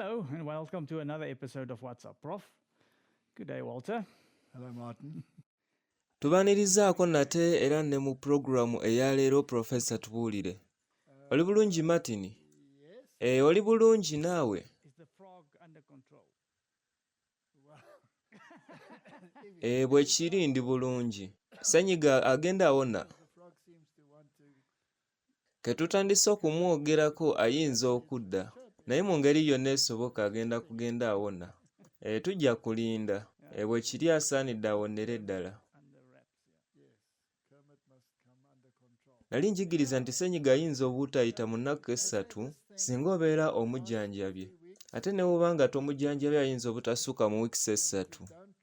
Hello, and welcome to another episode of What's Up, Prof. Good day, Walter. Hello, Martin. Tubaanirizaako nate era ne mu pulogulaamu eyaleero Profesa tubuulire. Oli bulungi Martin? Yes. Oli bulungi naawe? Is the frog under control? Bwe kiri ndi bulungi. Ssenyiga agenda awona. The frog seems to want to. Ke tutandise okumwogerako ayinza okudda. Naye mu ngeri yonna esoboka agenda kugenda awona. Tujja kulinda. Bwe kiri asaanidde awonere ddala. Under wraps, yeah. Yes. Kermit must come under control. Nali njigiriza nti Ssenyiga ayinza obutayita mu nnaku essatu singa obeera omujjanjabye. Ate ne bw'oba nga tomujjanjabye ayinza obutasukka mu wiiki essatu. Don't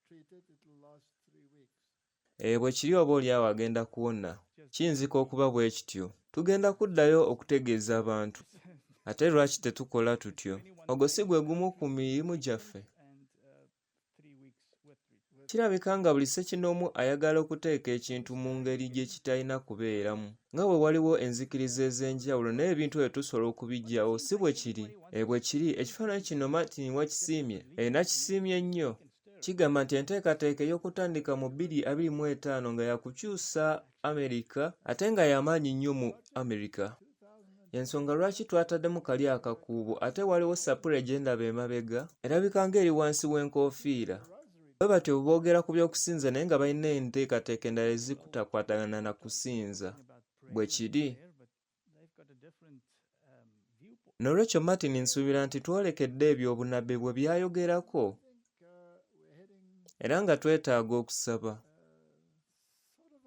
treat it, it will last 3 weeks. Bwe kiri oba oli awo agenda kuwona. Kiyinzika okuba bwe kityo. Tugenda kuddayo okutegeeza abantu. Ate lwaki tetukola tutyo? Ogwo si gwe gumu ku mirimu gyaffe. And 3 weeks with treatment. Kirabika nga buli ssekinoomu ayagala okuteeka ekintu mu ngeri gye kitalina kubeeramu. Nga bwe waliwo enzikiriza ez'enjawulo naye ebintu bye tusobola okubiggyawo si bwe kiri. Bwe kiri ekifaananyi kino Martin wakisiimye. Nakisiimye nnyo. Kigamba nti enteekateeka ey'okutandika mu 2025 nga yakukyusa Amerika ate nga y'amaanyi nnyo mu Amerika. Y'ensonga lwaki twataddemu kali akakuubo ate waliwo sapule gye ndaba emabega erabika ng'eri wansi w'enkoofiira. Bwe batyo boogera ku by'okusinza naye nga balina enteekateeka endala ezikutakwatagana na kusinza. Bwe kiri. N'olwekyo Martin nsuubira nti twolekedde ebyo obunabbi bwe byayogerako We're heading era nga twetaaga okusaba.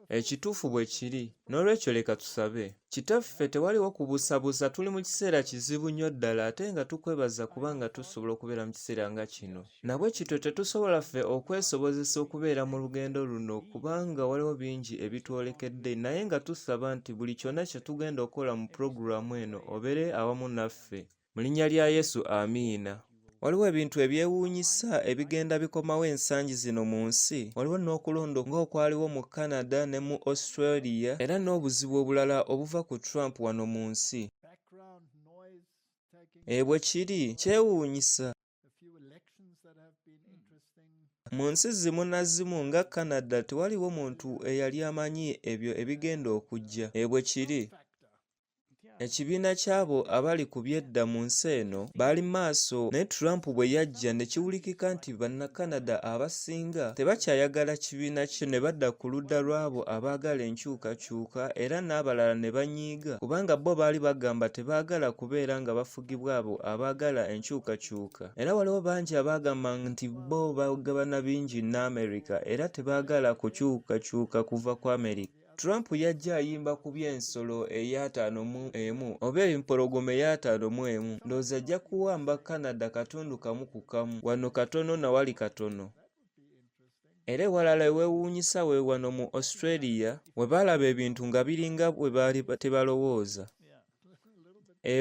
Ekituufu bwe kiri, n'olwekyo leka tusabe. Kitaffe tewaliwo kubuusabuusa, tuli mu kiseera kizibu nnyo ddala ate nga tukwebaza kubanga tusobola okubeera mu kiseera nga kino. Nabwe kityo tetusobola ffe okwesobozesa okubeera mu lugendo luno kubanga waliwo bingi ebitwolekedde naye nga tusaba nti buli kyonna kye tugenda okukola mu pulogulaamu eno obeere awamu naffe. Mu linnya lya Yesu, amiina. Waliwo ebintu ebyewuunyisa ebigenda bikomawo ensangi zino mu nsi. Waliwo n'okulonda ng'okwaliwo mu Canada ne mu Australia era n'obuzibu obulala obuva ku Trump wano mu nsi. background noise taking Bwe kiri kyewuunyisa. a few elections that have been interesting. Mu nsi zimu na zimu nga Canada tewaliwo muntu eyali amanyi ebyo ebigenda okujja. Bwe kiri. Factor. Ekibiina ky'abo abali ku byedda mu nsi eno baali maaso naye Trump bwe yajja ne kiwulikika nti bannakanada abasinga tebakyayagala kibiina kye ne badda ku ludda lw'abo abaagala enkyukakyuka era n'abalala ne banyiiga kubanga bo baali bagamba tebaagala kubeera nga bafugibwa abo abaagala enkyukakyuka. Era waliwo bangi abaagamba nti bo bagabana bingi n'Amerika era tebaagala kukyukakyuka kuva ku Amerika. Trump yajja ayimba ku by'ensolo eya-51 oba empologoma eya-51 ndowooza ajja kuwamba Canada katundu kamu ku kamu wano katono na wali katono. Era ewalala eweewuunyisa we wano mu Australia we baalaba ebintu nga biringa bwe baali tebalowooza.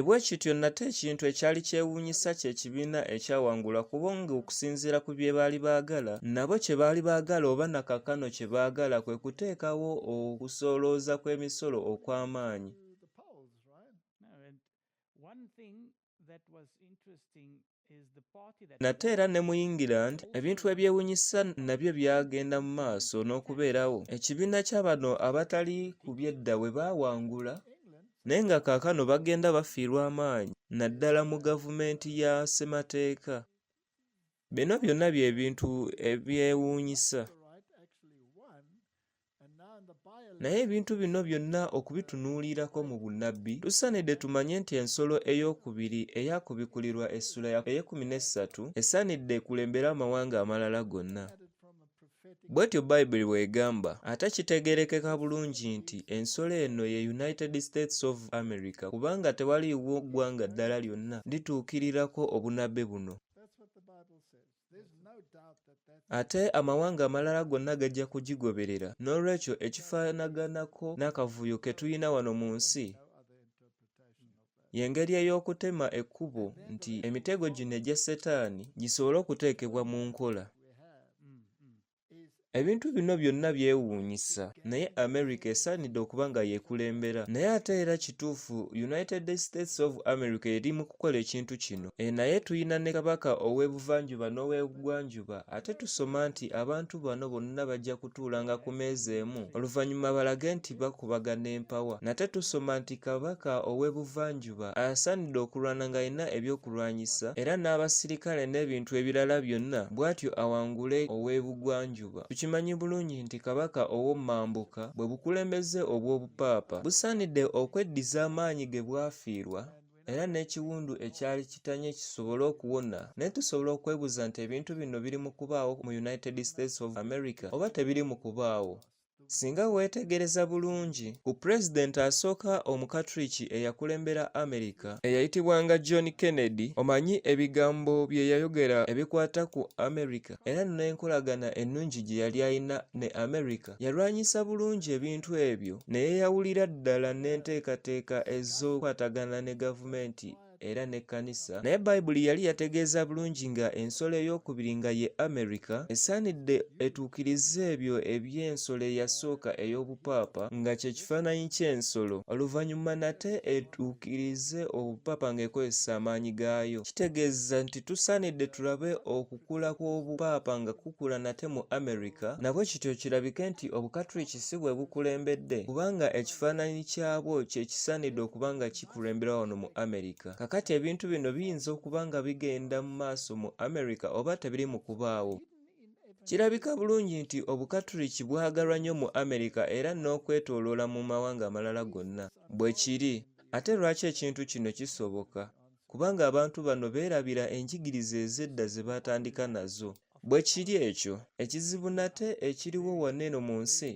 Bwe kityo nate ekintu ekyali kyewuunyisa kye kibiina ekyawangula kubanga okusinziira ku bye baali baagala nabo kye baali baagala oba nakakano kye baagala kwe kuteekawo okusoolooza kw'emisolo okw'amaanyi. The polls, right? No, and one thing that was interesting is the party that Nate era ne mu England ebintu ebyewuunyisa nabyo byagenda mu maaso n'okubeerawo. Ekibiina kya bano abatali ku byedda bwe baawangula naye nga kaakano bagenda bafiirwa amaanyi naddala mu gavumenti ya ssemateeka. Bino byonna bye bintu ebyewuunyisa. The right actually won, and now in the by-election, Naye ebintu bino byonna okubitunuulirako mu bunnabbi tusaanidde tumanye nti ensolo ey'okubiri eyakubikulirwa essula ya 13 esaanidde ekulembera amawanga amalala gonna. added from a prophetic. Bw'etyo Bayibuli bw'egamba ate kitegeerekeka bulungi nti ensolo eno ye United States of America kubanga tewaliiwo ggwanga ddala lyonna lituukirirako obunabbi buno. That's what the Bible says. There's no doubt that that's Ate amawanga amalala gonna gajja kugigoberera. N'olwekyo ekifaanaganako n'akavuyo ke tulina wano mu nsi no other interpretation of that. y'engeri ey'okutema ekkubo nti emitego gino egya Setaani gisobole okuteekebwa mu nkola. We have is ebintu bino byonna byewuunyisa naye America esaanidde okuba nga yeekulembera naye ate era kituufu United States of America eri mu kukola ekintu kino naye tuyina ne kabaka ow'ebuvanjuba n'ow'ebugwanjuba ate tusoma nti abantu bano bonna bajja kutuulanga ku mmeeza emu oluvannyuma balage nti bakubagana empawa nate tusoma nti kabaka ow'ebuvanjuba asaanidde okulwana ng'alina ebyokulwanyisa era n'abasirikale n'ebintu ebirala byonna bw'atyo awangule ow'ebugwanjuba tukimanyi bulungi nti kabaka ow'omambuka bwe bukulembeze obw'obupaapa busaanidde okweddiza amaanyi ge bwafiirwa era n'ekiwundu ekyali kitanye kisobole okuwona naye tusobola okwebuuza nti ebintu bino biri mu kubaawo mu United States of America oba tebiri mu kubaawo. Singa weetegereza bulungi ku pulezidenti asooka omukatuliki eyakulembera America eyayitibwanga John Kennedy omanyi ebigambo bye yayogera ebikwata ku America era n'enkolagana ennungi gye yali alina ne America yalwanyisa bulungi ebintu ebyo ne yeeyawulira ddala n'enteekateeka ez'okwatagana ne gavumenti era n'ekkanisa naye Bayibuli yali yategeeza bulungi nga ensolo ey'okubiri nga ye America esaanidde etuukirize ebyo eby'ensolo eyasooka ey'obupaapa nga kye kifaananyi ky'ensolo oluvannyuma nate etuukirize obupaapa ng'ekozesa amaanyi gaayo kitegeeza nti tusaanidde tulabe okukula kw'obupaapa nga kukula nate mu America nabwe kityo kirabike nti obukatuliki si bwe bukulembedde kubanga ekifaananyi kyabwo kye kisaanidde okuba nga kikulembera wano mu America. Kakati ebintu bino biyinza okuba nga bigenda mu maaso mu America oba tebiri mu kubaawo. Kirabika bulungi nti obukatuliki bwagalwa nnyo mu America era n'okwetooloola mu mawanga amalala gonna. Bwe kiri, ate lwaki ekintu kino kisoboka? Kubanga abantu bano beerabira enjigiriza ez'edda ze baatandika nazo. Bwe kiri ekyo, ekizibu nate ekiriwo wano mu nsi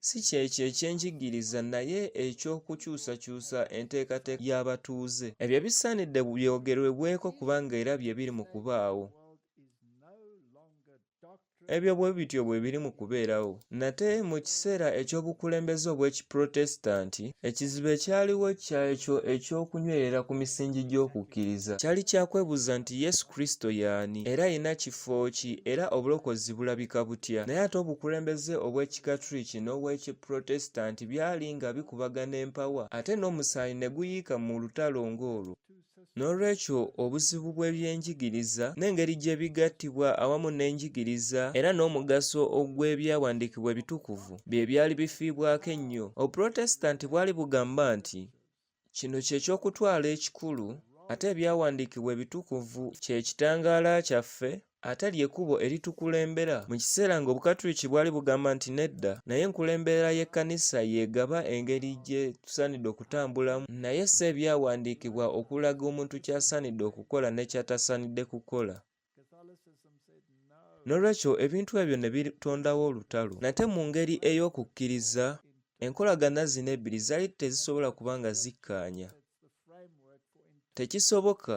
si kyekyo ekyenjigiriza naye eky'okukyusakyusa enteekateeka y'abatuuze. Ebyo bisaanidde byogerwebweko kubanga era bye biri mu kubaawo. Ebyo bwe bityo bwe biri mu kubeerawo. Nate mu kiseera eky'obukulembeze obw'ekiprotestanti ekizibu ekyaliwo kyekyo eky'okunywerera ku misingi gy'okukkiriza kyali kyakwebuuza nti Yesu Kristo y'ani era alina kifo ki era obulokozi bulabika butya. Naye ate obukulembeze obw'ekikatuliki n'obw'ekiprotestanti byali nga bikubagana empawa ate n'omusaayi ne guyiika mu lutalo ng'olwo. N'olwekyo obuzibu bw'ebyenjigiriza n'engeri gye bigattibwa awamu n'enjigiriza era n'omugaso ogw'ebyawandiikibwa ebitukuvu bye byali bifiibwako ennyo. Obuprotestanti bwali bugamba nti kino kye ky'okutwala ekikulu ate ebyawandiikibwa ebitukuvu kye kitangaala kyaffe ate ly'ekkubo eritukulembera. Mu kiseera ng'obukatuliki bwali bugamba nti nedda naye enkulembera y'ekkanisa yeegaba engeri gye tusaanidde okutambulamu naye si ebyawandiikibwa okulaga omuntu ky'asaanidde okukola ne ky'atasaanidde kukola. N'olwekyo ebintu ebyo ne bitondawo olutalo. Nate mu ngeri ey'okukkiriza enkolagana zino ebbiri zaali tezisobola kuba nga zikkaanya. Tekisoboka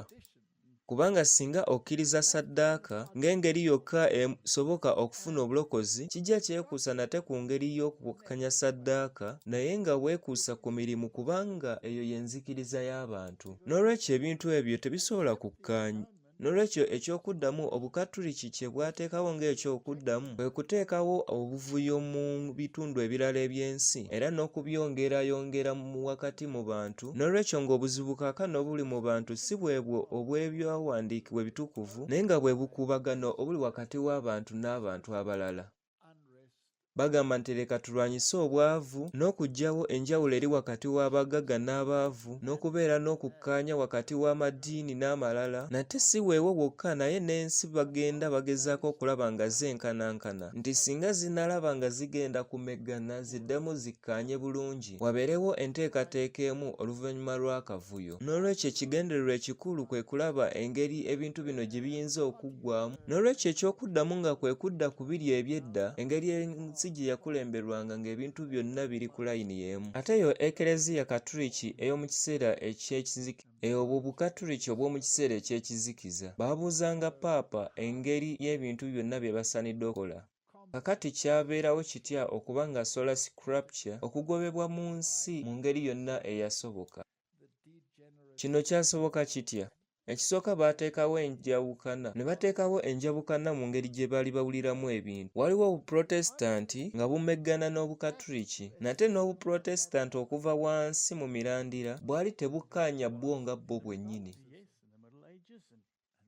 kubanga singa okkiriza saddaaka ng'engeri yokka esoboka okufuna obulokozi kijja kyekuusa nate ku ngeri y'okukkanya saddaaka naye nga weekuusa ku mirimu kubanga eyo y'enzikiriza y'abantu. N'olwekyo ebintu ebyo tebisobola kukkaanya. N'olwekyo eky'okuddamu obukatuliki kye bwateekawo ng'eky'okuddamu kwe kuteekawo obuvuyo mu bitundu ebirala eby'ensi era n'okubyongerayongera mu wakati mu bantu. N'olwekyo ng'obuzibu kaakano obuli mu bantu si bwebwo obw'ebyawandiikibwa ebitukuvu naye nga bwe bukuubagano obuli wakati w'abantu n'abantu abalala. Bagamba nti leka tulwanyise obwavu n'okuggyawo enjawulo eri wakati w'abagagga n'abaavu n'okubeera n'okukkaanya wakati w'amaddiini n'amalala. Nate si weewo wokka naye n'ensi bagenda bagezaako okulaba nga zenkanankana nti singa zinalaba nga zigenda kumeggana ziddemu zikkaanye bulungi wabeerewo enteekateeka emu oluvannyuma lw'akavuyo. N'olwekyo ekigendererwa ekikulu kwe kulaba engeri ebintu bino gye biyinza okuggwamu. N'olwekyo eky'okuddamu nga kwe kudda ku biri eby'edda engeri ensi gye yakulemberwanga ng'ebintu byonna biri ku layini y'emu. Ate yo Ekereziya Katuliki ey'omu kiseera eky'ekizikiza obwo bukatuliki obw'omu kiseera eky'ekizikiza baabuuzanga paapa engeri y'ebintu byonna bye basaanidde okukola. Kakati kyabeerawo kitya okuba nga sola sculpture okugobebwa mu nsi mu ngeri yonna eyasoboka? Kino kyasoboka kitya? Ekisooka baateekawo enjawukana, ne bateekawo enjawukana mu ngeri gye baali bawuliramu ebintu. Waliwo obuprotestanti nga bumeggana n'obukatuliki, nate n'obuprotestanti okuva wansi mu mirandira bwali tebukkaanya bwo nga bwo bwennyini.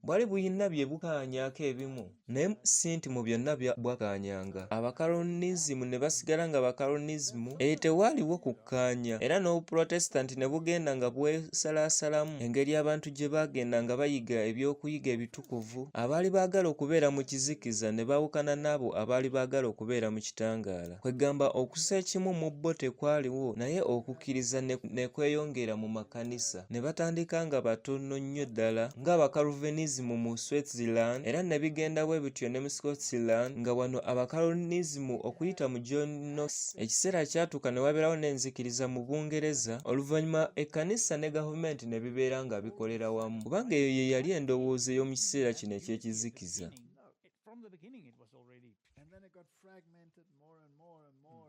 Bwali buyina bye bukaanyaako ebimu, naye si nti mu byonna bwakaanyanga. Abakalonizimu ne basigala nga bakalonizimu, tewaaliwo kukkaanya, era n'obuprotestanti ne bugenda nga bwesalaasalamu engeri abantu gye baagenda nga bayiga ebyokuyiga ebitukuvu. Abaali baagala okubeera mu kizikiza ne bawukana n'abo abaali baagala okubeera mu kitangaala. Kwegamba okussa ekimu mu bo tekwaliwo, naye okukkiriza ne kweyongera mu makanisa. Ne batandika nga batono nnyo ddala ng'Abakaluvinizimu mu Switzerland, era ne bigenda bwe bityo ne mu Scotland, nga wano Abakalonizimu okuyita mu John Knox. Ekiseera kyatuuka ne wabeerawo n'enzikiriza mu Bungereza, oluvannyuma ekkanisa ne gavumenti ne bibeera nga bikolera wamu, kubanga eyo ye yali endowooza ey'omu kiseera kino eky'ekizikiza.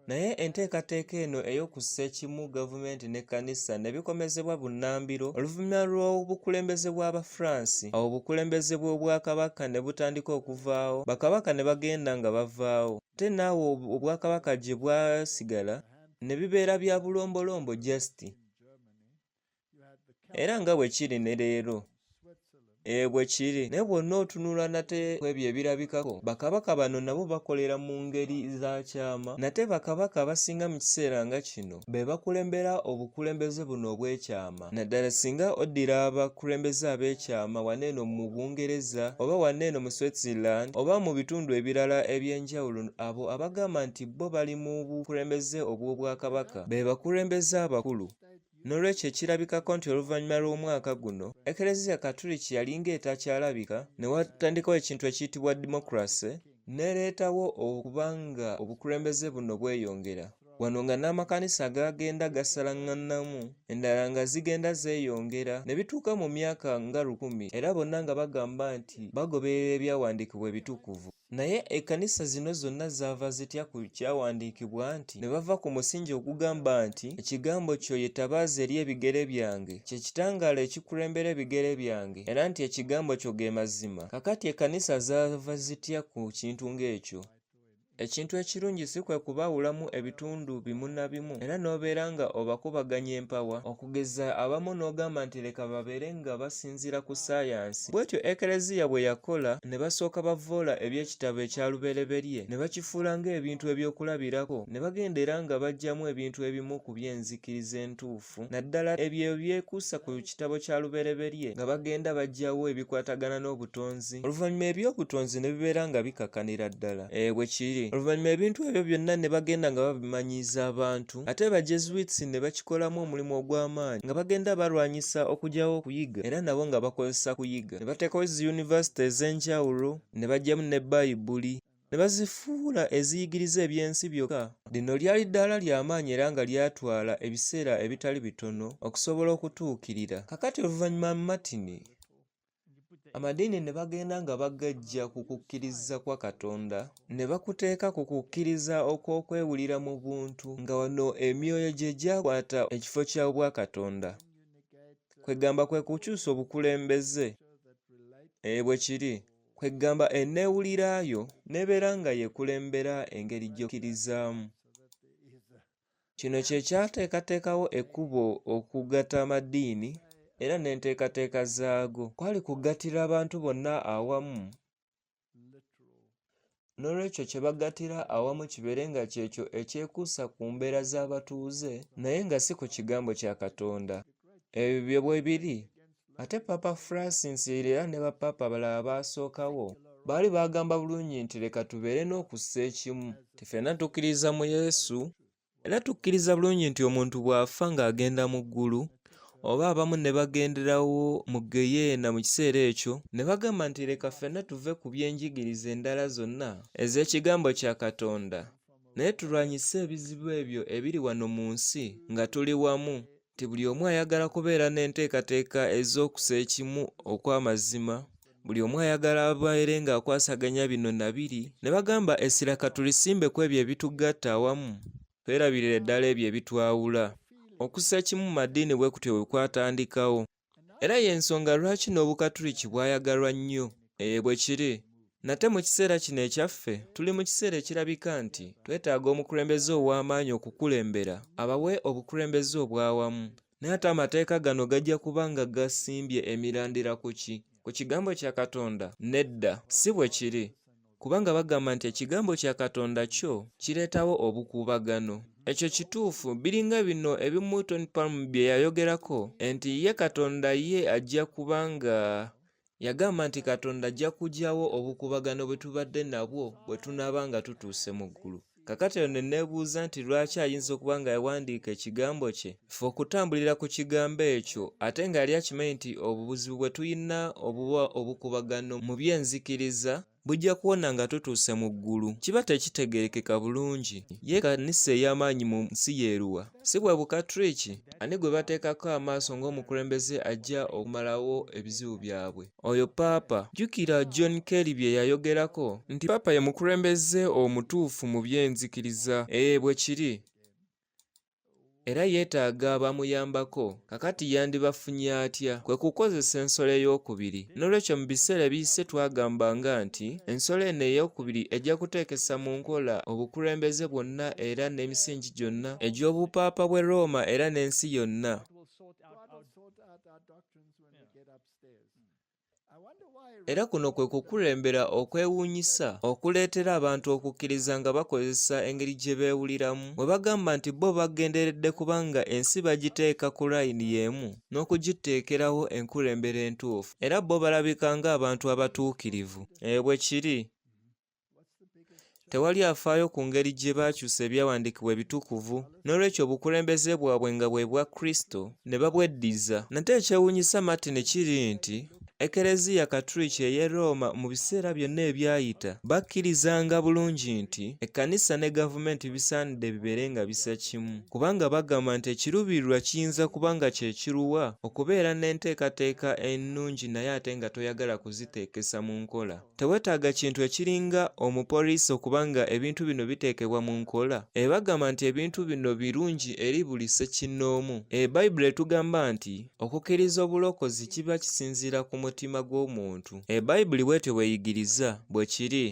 Naye enteekateeka eno ey'okussa ekimu gavumenti n'ekkanisa ne bikomezebwa bunnambiro oluvannyuma lw'obukulembeze bw'Abafuransi. Awo obukulembeze bw'Obwakabaka ne butandika okuvaawo, bakabaka ne bagenda nga bavaawo. Ate naawe Obwakabaka gye bwasigala ne bibeera bya bulombolombo jasiti. Era nga bwe kiri ne leero. Bwe kiri, naye bwonna otunula nate kwebyo ebirabikako, bakabaka bano nabo bakolera mu ngeri za kyama. Nate bakabaka abasinga mu kiseera nga kino be bakulembera obukulembeze buno obw'ekyama. Naddala singa oddira abakulembeze ab'ekyama waneeno mu Bungereza oba waneeno mu Switzerland oba mu bitundu ebirala eby'enjawulo, abo abagamba nti bo bali mu bukulembeze obw'Obwakabaka be bakulembeze abakulu. N'olwekyo ekirabikako nti oluvannyuma lw'omwaka guno, Eklezia Katuliki yalinga etakyalabika, ne watandikawo ekintu ekiyitibwa democracy, n'ereetawo okubanga obukulembeze buno bweyongera. Wano nga n'amakanisa gagenda gasalaŋŋanamu, endala nga zigenda zeeyongera, ne bituuka mu myaka nga 100, era bonna nga bagamba nti bagoberera ebyawandiikibwa ebitukuvu. Naye ekkanisa zino zonna zaava zitya ku kyawandiikibwa nti ne bava ku musingi ogugamba nti ekigambo kyo ye ttabaaza eri ebigere byange, kye kitangaala ekikulembera ebigere byange, era nti ekigambo kyo ge mazima. Kakati ekkanisa zaava zitya ku kintu ng'ekyo? Ekintu ekirungi si kwe kubaawulamu ebitundu bimu na bimu, era n'obeera nga obakubaganya empawa, okugeza abamu n'ogamba nti leka babeere nga basinziira ku saayansi. Bw'etyo Eklezia bwe yakola, ne basooka bavoola eby'ekitabo eky'alubereberye, ne bakifuula ng'ebintu ebyokulabirako, ne bagenda era nga baggyamu ebintu ebimu ku by'enzikiriza entuufu, naddala ebyo byekuusa ku kitabo ky'alubereberye, nga bagenda baggyawo ebikwatagana n'obutonzi. Oluvannyuma eby'obutonzi ne bibeera nga bikakanira ddala. Bwe kiri. Oluvannyuma ebintu ebyo byonna ne bagenda nga babimanyiiza abantu, ate Bajesuits ne bakikolamu omulimu ogw'amaanyi, nga bagenda balwanyisa okugyawo okuyiga, era nabo nga bakozesa kuyiga. Ne bateekawo ziyunivasite ez'enjawulo, ne baggyamu ne Bayibuli, ne bazifuula eziyigiriza eby'ensi byokka. Lino lyali ddaala ly'amaanyi era nga lyatwala ebiseera ebitali bitono okusobola okutuukirira. Kakati oluvannyuma Martin, amadiini ne bagenda nga bagajja ku kukkiriza kwa Katonda, ne bakuteeka ku kukkiriza okw'okwewulira mu buntu, nga wano emyoyo gye gyakwata ekifo kya Bwakatonda. Kwegamba kwe kukyusa obukulembeze. Bwe kiri. Kwegamba enneewuliraayo n'ebeera nga yeekulembera engeri gy'okkirizaamu. Kino kye kyateekateekawo ekkubo okugatta amadiini, era n'enteekateeka zaago kwali kugattira abantu bonna awamu. N'olwekyo kye bagattira awamu kibeere nga kyekyo ekyekuusa ku mbeera z'abatuuze, naye nga si ku kigambo kya Katonda. Ebyo bwe biri. Ate Papa Francis era ne bapapa abalala baasookawo baali baagamba bulungi nti leka tubeere n'okussa ekimu. Ffenna tukkiriza mu Yesu, era tukkiriza bulungi nti omuntu bw'afa ng'agenda mu ggulu, oba abamu ne bagenderawo mu Geyeena mu kiseera ekyo, ne bagamba nti leka ffenna tuve ku by'enjigiriza endala zonna ez'ekigambo kya Katonda, naye tulwanyise ebizibu ebyo ebiri wano mu nsi nga tuli wamu, nti buli omu ayagala kubeera n'enteekateeka ez'okussa ekimu okw'amazima, buli omu ayagala abeere ng'akwasaganya bino na biri, ne bagamba essira katulisimbe ku ebyo ebitugatta awamu, twerabirire ddala ebyo ebitwawula. Okussa ekimu mu madiini bwe kutyo bwe kwatandikawo. Era y'ensonga lwaki n'Obukatuliki bwayagalwa nnyo. Bwe kiri. Nate mu kiseera kino ekyaffe tuli mu kiseera ekirabika nti twetaaga omukulembeze ow'amaanyi okukulembera abawe obukulembeze obw'awamu. Naye ate amateeka gano gajja kuba nga gasimbye emirandira ku ki? Ku kigambo kya Katonda? Nedda, si bwe kiri. Kubanga bagamba nti ekigambo kya Katonda kyo kireetawo obukuubagano. Ekyo kituufu, biringa bino ebimu Tony Palm bye yayogerako nti ye Katonda ye ajja kubanga yagamba nti Katonda ajja kugyawo obukuubagano bwe tubadde nabwo bwe tunaaba nga tutuuse mu ggulu. Kakati eyo ne neebuuza nti lwaki ayinza okuba nga yawandiika ekigambo kye ffe okutambulira ku kigambo ekyo ate nga yali akimanyi nti obubuzibu bwe tuyina obuba obukuubagano mu by'enzikiriza bujja kuwona nga tutuuse mu ggulu. Kiba tekitegeerekeka bulungi. Ye Kkanisa ey'amaanyi mu nsi yeeruwa? Si bwe Bukatuliki? Ani gwe bateekako amaaso ng'omukulembeze ajja okumalawo ebizibu byabwe? Oyo Paapa. Jjukira John Kerry bye yayogerako nti Paapa ye mukulembeze omutuufu mu by'enzikiriza. Bwe kiri. Era yeetaaga abamuyambako. Kakati yandibafunye atya? Kwe kukozesa ensolo ey'okubiri. N'olwekyo mu biseera ebiyise twagambanga nti ensolo eno ey'okubiri ejja kuteekesa mu nkola obukulembeze bwonna era n'emisingi gyonna egy'obupaapa bw'e Roma era n'ensi yonna. God will sort out our doctrines when we get upstairs. I wonder why Era kuno kwe kukulembera okwewuunyisa okuleetera abantu okukkiriza nga bakozesa engeri gye beewuliramu bwe bagamba nti bo bagenderedde kubanga ensi bagiteeka ku layini y'emu n'okugiteekerawo enkulembera entuufu era bo balabika ng'abantu abatuukirivu. Bwe kiri. Tewali afaayo ku ngeri gye baakyusa ebyawandiikibwa ebitukuvu n'olwekyo obukulembeze bwabwe nga bwe bwa Kristo ne babweddiza. Nate ekyewuunyisa Martin kiri nti Ekereziya Katuliki ey'e Roma mu biseera byonna ebyayita bakkirizanga bulungi nti ekkanisa ne gavumenti bisaanidde bibeere nga bisa kimu kubanga bagamba nti ekiruubirirwa kiyinza kuba nga kye kiruwa okubeera n'enteekateeka ennungi naye ate nga toyagala kuziteekesa mu nkola. Teweetaaga kintu ekiringa omupoliisi okuba nga ebintu bino biteekebwa mu nkola. Bagamba nti ebintu bino birungi eri buli ssekinnoomu. Bayibuli etugamba nti okukkiriza obulokozi kiba kisinziira ku mutima gw'omuntu. Bayibuli bw'etyo bweyigiriza. Bwe kiri.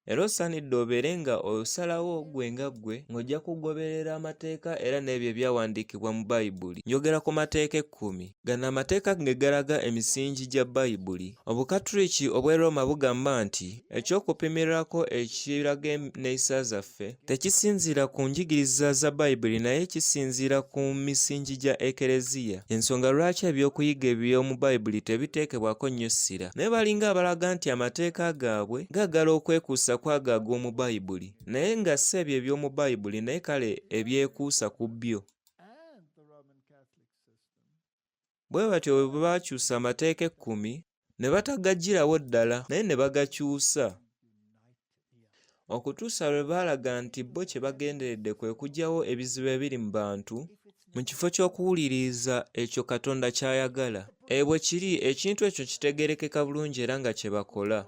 Era osaanidde obeere nga osalawo gwe nga ggwe ng'ojja kugoberera amateeka era n'ebyo ebyawandiikibwa mu Bayibuli. Njogera ku mateeka 10. Gano amateeka ge galaga emisingi gya Bayibuli. Obukatuliki obw'e Roma bugamba nti eky'okupimirako ekiraga enneeyisa zaffe tekisinziira ku njigiriza za Bayibuli naye kisinziira ku misingi gya Ekereziya. Ensonga lwaki ebyokuyiga eby'omu Bayibuli tebiteekebwako nnyo ssira. Naye balinga abalaga nti amateeka gaabwe gaagala okwekuusa kwaga ag'omu Bayibuli naye nga si ebyo eby'omu Bayibuli naye kale ebyekuusa ku byo. Bwe batyo bwe baakyusa amateeka 10 ne batagaggyirawo ddala naye ne bagakyusa okutuusa lwe baalaga nti bo kye bagenderedde kwe kuggyawo ebizibu ebiri mu bantu mu kifo ky'okuwuliriza ekyo Katonda ky'ayagala. Bwe kiri ekintu ekyo kitegeerekeka bulungi era nga kye bakola.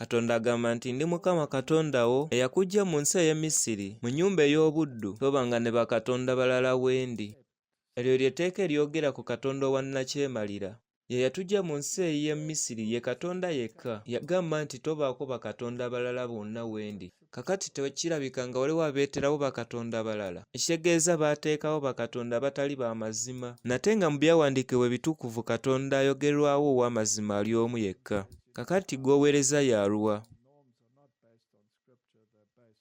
Katonda agamba nti ndi Mukama Katonda wo eyakuggya mu nsi ey'e Misiri mu nnyumba ey'obuddu tobanga ne bakatonda balala wendi. Eryo ly'etteeka eryogera ku Katonda owannakyemalira. Ye yatuggya mu nsi ey'e Misiri ye Katonda yekka. Yagamba nti tobaako bakatonda balala bonna wendi. Kakati tekirabika nga waliwo abeeterawo bakatonda balala. Ekitegeeza baateekawo bakatonda batali ba mazima. Nate nga mu byawandiikibwa ebitukuvu Katonda ayogerwawo ow'amazima ali omu yekka. Kakati gw'oweereza y'aluwa?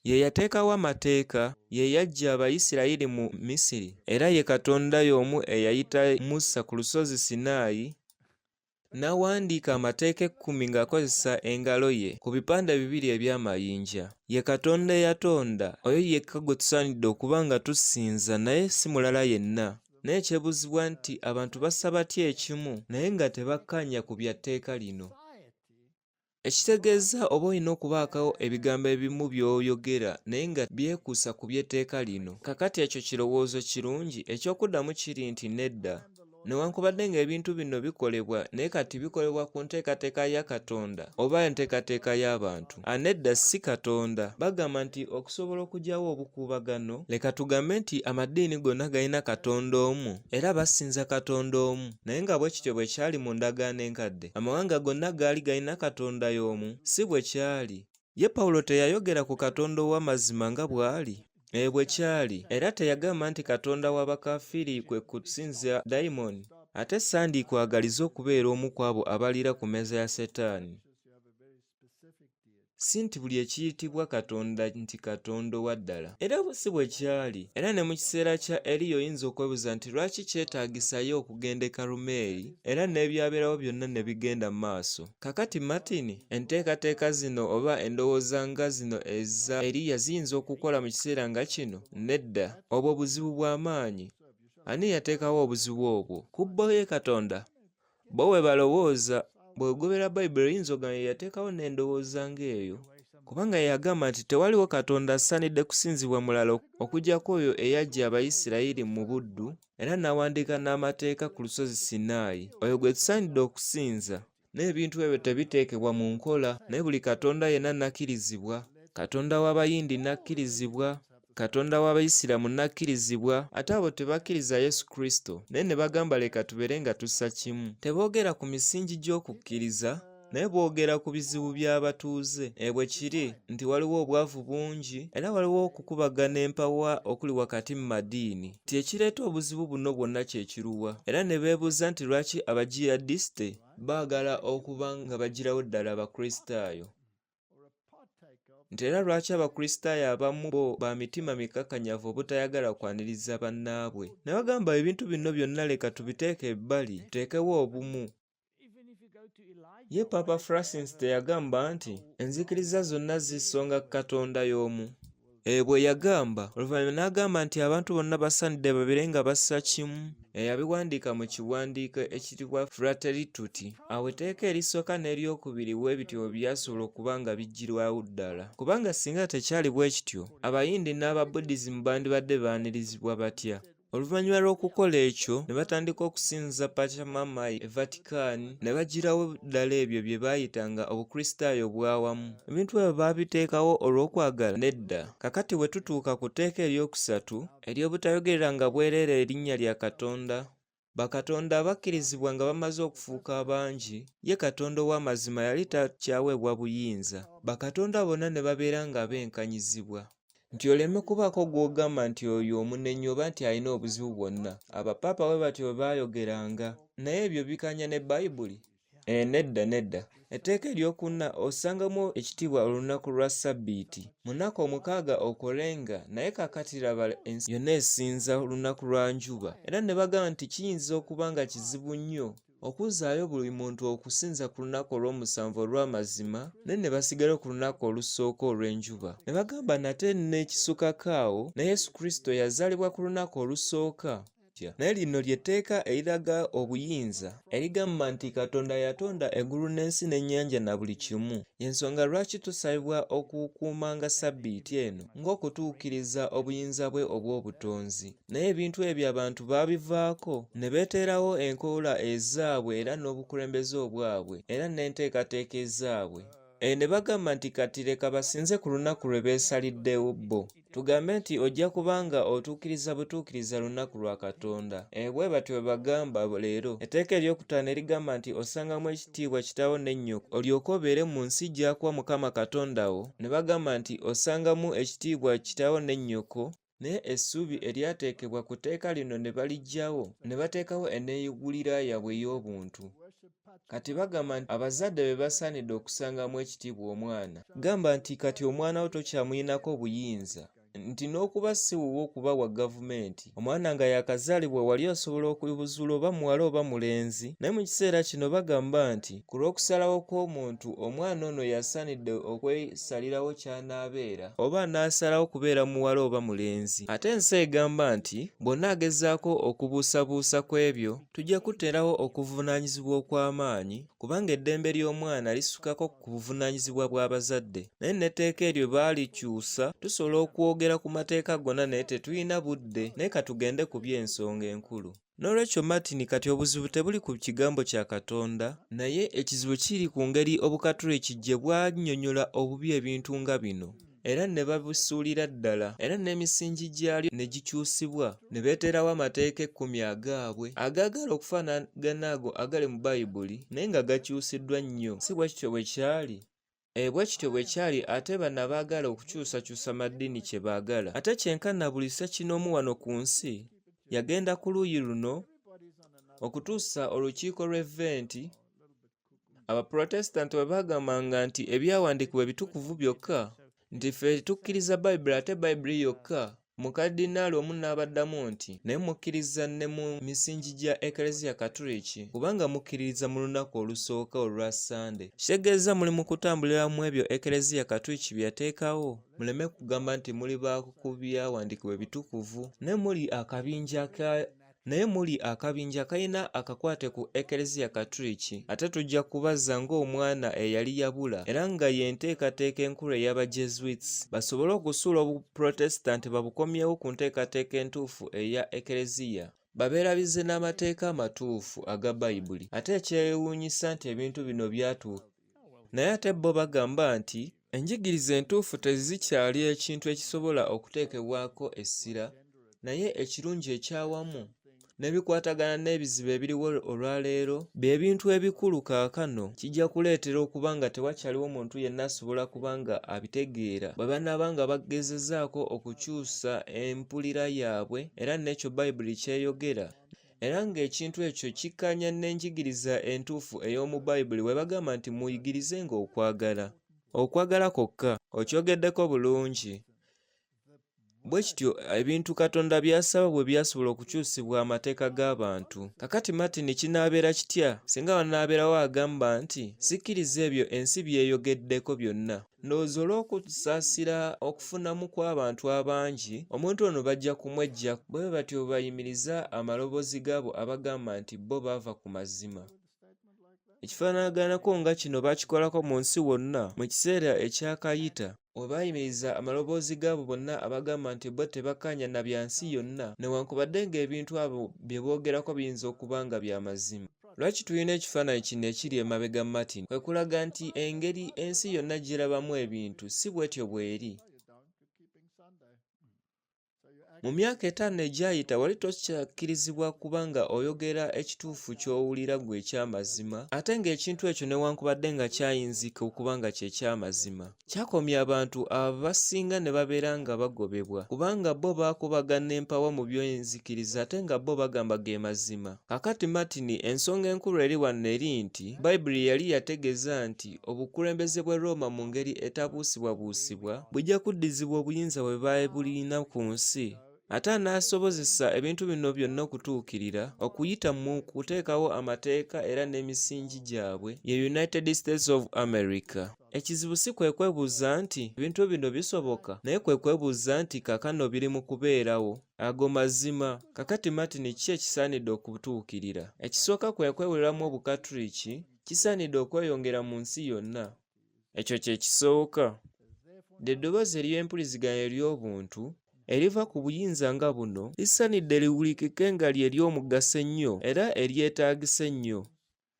Ye yateekawo amateeka, ye yaggya Abayisirayiri mu Misiri, era ye Katonda y'omu eyayita Musa ku lusozi Sinaayi n'awandiika amateeka 10 ng'akozesa engalo ye ku bipande 2 eby'amayinja. Ye Katonda eyatonda, oyo yekka gwe tusaanidde okuba nga tusinza naye si mulala yenna. Naye ekyebuzibwa nti abantu bassa batya ekimu naye nga tebakkanya ku bya tteeka lino. Ekitegeeza oba olina okubaakawo ebigambo ebimu by'oyogera naye nga byekuusa ku by'etteeka lino. Kakati ekyo kirowoozo kirungi eky'okuddamu kiri nti nedda. newankubadde ng'ebintu bino bikolebwa naye kati bikolebwa ku nteekateeka ya Katonda oba enteekateeka y'abantu. Anedda si Katonda. Bagamba nti okusobola okugyawo obukuubagano, leka tugambe nti amadiini gonna galina Katonda omu era basinza Katonda omu. Naye nga bwe kityo bwe kyali mu ndagaano enkadde, amawanga gonna gaali galina Katonda y'omu? Si bwe kyali. Ye Pawulo teyayogera ku Katonda ow'amazima nga bw'ali? Bwe kyali. Era teyagamba nti Katonda w'abakafiri kwe kusinza dayimoni. Ate sandikwagaliza okubeera omu ku abo abalira ku mmeeza ya Setaani. Si nti buli ekiyitibwa Katonda nti Katonda owa ddala. Era si bwe kyali. Era ne mu kiseera kya Eriya oyinza okwebuuza nti lwaki kyetaagisayo okugenda e Kalumeeri era n'ebyabeerawo byonna ne bigenda mu maaso. Kakati Martin, enteekateeka zino oba endowooza nga zino eza Eriya ziyinza okukola mu kiseera nga kino? Nedda. Obwo buzibu bw'amaanyi. Ani yateekawo obuzibu obwo? Kubbo ye Katonda. Bo we balowooza. Bw'ogobera Bayibuli oyinza ogamba yateekawo n'endowooza ng'eyo. Kubanga yagamba nti tewaliwo Katonda asaanidde kusinzibwa mulala okuggyako oyo eyajja Abayisirayiri mu buddu era n'awandiika n'amateeka ku lusozi Sinaayi. Oyo gwe tusaanidde okusinza. N'ebintu ebyo tebiteekebwa mu nkola, naye buli Katonda yenna nakkirizibwa. Katonda w'Abayindi nakkirizibwa. Katonda w'Abayisiraamu nakkirizibwa. Ate abo tebakkiriza Yesu Kristo naye ne bagamba leka tubeere nga tussa kimu. Teboogera ku misingi gy'okukkiriza naye boogera ku bizibu by'abatuuze. Bwe kiri nti waliwo obwavu bungi era waliwo okukubagana empawa okuli wakati mu madiini. Ti ekireeta obuzibu buno bwonna kye kiruwa? Era ne beebuuza nti lwaki abajihadisite baagala okuba nga bagirawo ddala Abakristaayo. Nti era lwaki Abakristaayo abamu bo ba mitima mikakanyavu obutayagala kwaniriza bannaabwe. Ne bagamba ebintu bino byonna leka tubiteeke ebbali, tuteekewo obumu. Ye Papa Francis teyagamba nti enzikiriza zonna zisonga Katonda y'omu? Bwe yagamba, oluvannyuma n'agamba nti abantu bonna basaanidde babeere nga bassa kimu. Yabiwandiika mu kiwandiiko ekiyitibwa Fratelli Tutti. Awo etteeka erisooka n'eryokubiri bwe bityo byasobola okuba nga bijjirwawo ddala. Kubanga singa tekyali bwe kityo, Abayindi n'Ababuddhism bandibadde baanirizibwa batya? Oluvannyuma lw'okukola ekyo ne batandika okusinza Pachamama e Vatican ne bagirawo ddala ebyo bye baayitanga Obukristaayo bw'awamu. Ebintu ebyo baabiteekawo olw'okwagala? Nedda. Kakati bwe tutuuka ku tteeka eryokusatu ery'obutayogereranga bwereere erinnya lya Katonda, bakatonda abakkirizibwa nga bamaze okufuuka abangi, ye Katonda ow'amazima yali takyaweebwa buyinza. Bakatonda bonna ne babeera nga benkanyizibwa. Nti oleme kubaako gw'ogamba nti oyo omunenyi oba nti alina obuzibu bwonna. Abapaapa bwe batyo baayogeranga. Naye ebyo bikanya ne Bayibuli? Nedda. Etteeka eryokuna osangamu ekitiibwa olunaku lwa Ssabbiiti. Mu nnaku omukaaga okolenga, naye kaakati laba ensi yonna esinza olunaku lwa njuba. Era ne bagamba nti kiyinza okuba nga kizibu nnyo okuzzaayo buli muntu okusinza ku lunaku olw'omusanvu olw'amazima, naye ne basigala ku lunaku olusooka olw'enjuba. Ne bagamba nate n'ekisukako awo ne Yesu Kristo yazaalibwa ku lunaku olusooka. Naye lino ly'etteeka eriraga obuyinza erigamba nti Katonda yatonda eggulu n'ensi n'ennyanja na buli kimu. Y'ensonga lwaki tusabibwa okukuumanga Ssabbiiti eno ng'okutuukiriza obuyinza bwe obw'obutonzi. Naye ebintu ebyo abantu baabivaako ne beeterawo enkola ezaabwe era n'obukulembeze obwabwe era n'enteekateeka ezaabwe. Ne bagamba nti kati leka basinze ku lunaku lwe beesaliddewo bo. Tugambe nti ojja kubanga otuukiriza butuukiriza lunaku lwa Katonda. Bwe batyo bwe bagamba leero. Etteeka eryokutaano erigamba nti osangamu ekitiibwa kitaawo ne nnyoko olyoke obeere mu nsi gy'akuwa Mukama Katonda wo. Ne bagamba nti osangamu ekitiibwa kitaawo ne nnyoko. Naye essuubi eryateekebwa ku tteeka lino ne baliggyawo ne bateekawo enneeyigulira yaabwe ey'obuntu. Kati bagamba nti abazadde be basaanidde okusangamu ekitiibwa omwana. Gamba nti kati omwana wo tokyamuyinako buyinza. Nti n'okuba si wuwo okuba wa gavumenti, omwana nga yakazaalibwa wali osobola okubuzuula oba muwala oba mulenzi. Naye mu kiseera kino bagamba nti ku lw'okusalawo kw'omuntu omwana ono yasaanidde okwesalirawo ky'anaabeera oba n'asalawo kubeera muwala oba mulenzi. Ate ensi egamba nti bonna agezaako okubuusabuusa ku ebyo tujja kuteerawo okuvunaanyizibwa okw'amaanyi, kubanga eddembe ly'omwana lisukako ku buvunaanyizibwa bw'abazadde. Naye n'etteeka eryo baalikyusa tusobola okwogera ku mateeka gonna naye tetulina budde, naye katugende ku by'ensonga enkulu. N'olwekyo Martin kati obuzibu tebuli ku kigambo kya Katonda, naye ekizibu kiri ku ngeri Obukatoliki gye bwannyonnyola obubi ebintu nga bino, era ne babisuulira ddala, era n'emisingi gyalyo ne gikyusibwa, ne beeterawo amateeka 10 agaabwe agaagala okufaanagana ago agali mu Bayibuli, naye nga gakyusiddwa nnyo. Si bwe kityo bwe kyali? Bwe kityo bwe kyali ate bano abaagala okukyusakyusa maddiini kye baagala. Ate kyenkana buli ssekinoomu wano ku nsi yagenda ku luuyi luno okutuusa olukiiko lw'Eventi Abaprotestant bwe baagambanga nti ebyawandiikibwa ebitukuvu byokka, nti ffe tukkiriza Bayibuli ate Bayibuli yokka. Mukadinaali omu n'abaddamu nti naye mukkiriza ne mu misingi gya Eklezia Katoliki kubanga mukkiririza mu lunaku olusooka olwa Sande. Kitegeeza muli mu kutambulira mu ebyo Eklezia Katoliki bye yateekawo. Muleme kugamba nti muli baako ku byawandiikibwa ebitukuvu, naye muli akabinja kalina akakwate ku Eklezia Katoliki. Ate tujja kubaza ng'omwana eyali yabula era nga y'enteekateeka enkulu ey'Abajesuits basobole okusuula Obuprotestant babukomyewo ku nteekateeka entuufu eya Eklezia, babeerabize n'amateeka amatuufu aga Bayibuli. Ate ekyewuunyisa nti ebintu bino byatuuka, naye ate bo bagamba nti enjigiriza entuufu tezikyali ekintu ekisobola okuteekebwako essira, naye ekirungi ekyawamu n'ebikwatagana n'ebizibu ebiriwo olwaleero by'ebintu ebikulu kaakano kijja kuleetera okuba nga tewakyaliwo muntu yenna asobola kuba nga abitegeera bwe banaaba nga bagezezaako okukyusa empulira yaabwe era n'ekyo Bayibuli kyeyogera, era ng'ekintu ekyo kikkaanya n'enjigiriza entuufu ey'omu Bayibuli bwe bagamba nti muyigirizenga okwagala kwokka. Okyogeddeko bulungi. Bwe kityo ebintu Katonda by'asaba bwe byasobola okukyusibwa amateeka g'abantu. Kakati Martin kinaabeera kitya singa wanaabeerawo agamba nti sikkiriza ebyo ensi byeyogeddeko byonna. Ndowooza olw'okusaasira okufunamu kw'abantu abangi, omuntu ono bajja kumwejja bwe batyo bayimiriza amaloboozi gaabo abagamba nti bo baava ku mazima. Ekifaanaganako nga kino baakikolako mu nsi wonna mu kiseera ekyakayita, we baayimiriza amaloboozi gaabo bonna abagamba nti bo tebakkaanya na bya nsi yonna, newankubadde ng'ebintu abo bye boogerako biyinza okuba nga bya mazima. Lwaki tulina ekifaananyi kino ekiri emabega Martin? Kwe kulaga nti engeri ensi yonna gyerabamu ebintu si bw'etyo bw'eri. Mu myaka 5 egyayita wali tokyakkirizibwa kuba nga oyogera ekituufu ky'owulira gwe eky'amazima, ate ng'ekintu ekyo newankubadde nga kyayinzika okuba nga kye ky'amazima. Kyakomya abantu abasinga ne babeera nga bagobebwa kubanga bo baakubagana empawa mu by'enzikiriza ate nga bo bagamba ge mazima. Kakati Martin ensonga enkulu eri wano eri nti Bayibuli yali yategeeza nti obukulembeze bw'e Roma mu ngeri etabuusibwabuusibwa bujja kuddizibwa obuyinza bwe baali bulina ku nsi. Ate anaasobozesa ebintu bino byonna okutuukirira okuyita mu kuteekawo amateeka era n'emisingi gyabwe ye United States of America. Ekizibu si kwe kwebuuza nti ebintu bino bisoboka, naye kwe kwebuuza nti kaakano biri mu kubeerawo. Ago mazima. Kakati Martin ki ekisaanidde okutuukirira? Ekisooka kwe kwewuliramu Obukatoliki kisaanidde okweyongera mu nsi yonna. Ekyo kye kisooka. Eddoboozi ery'empuliziganya ery'obuntu eriva ku buyinza nga buno lisaanidde liwulikike nga lye ly'omugaso ennyo era eryetaagisa ennyo.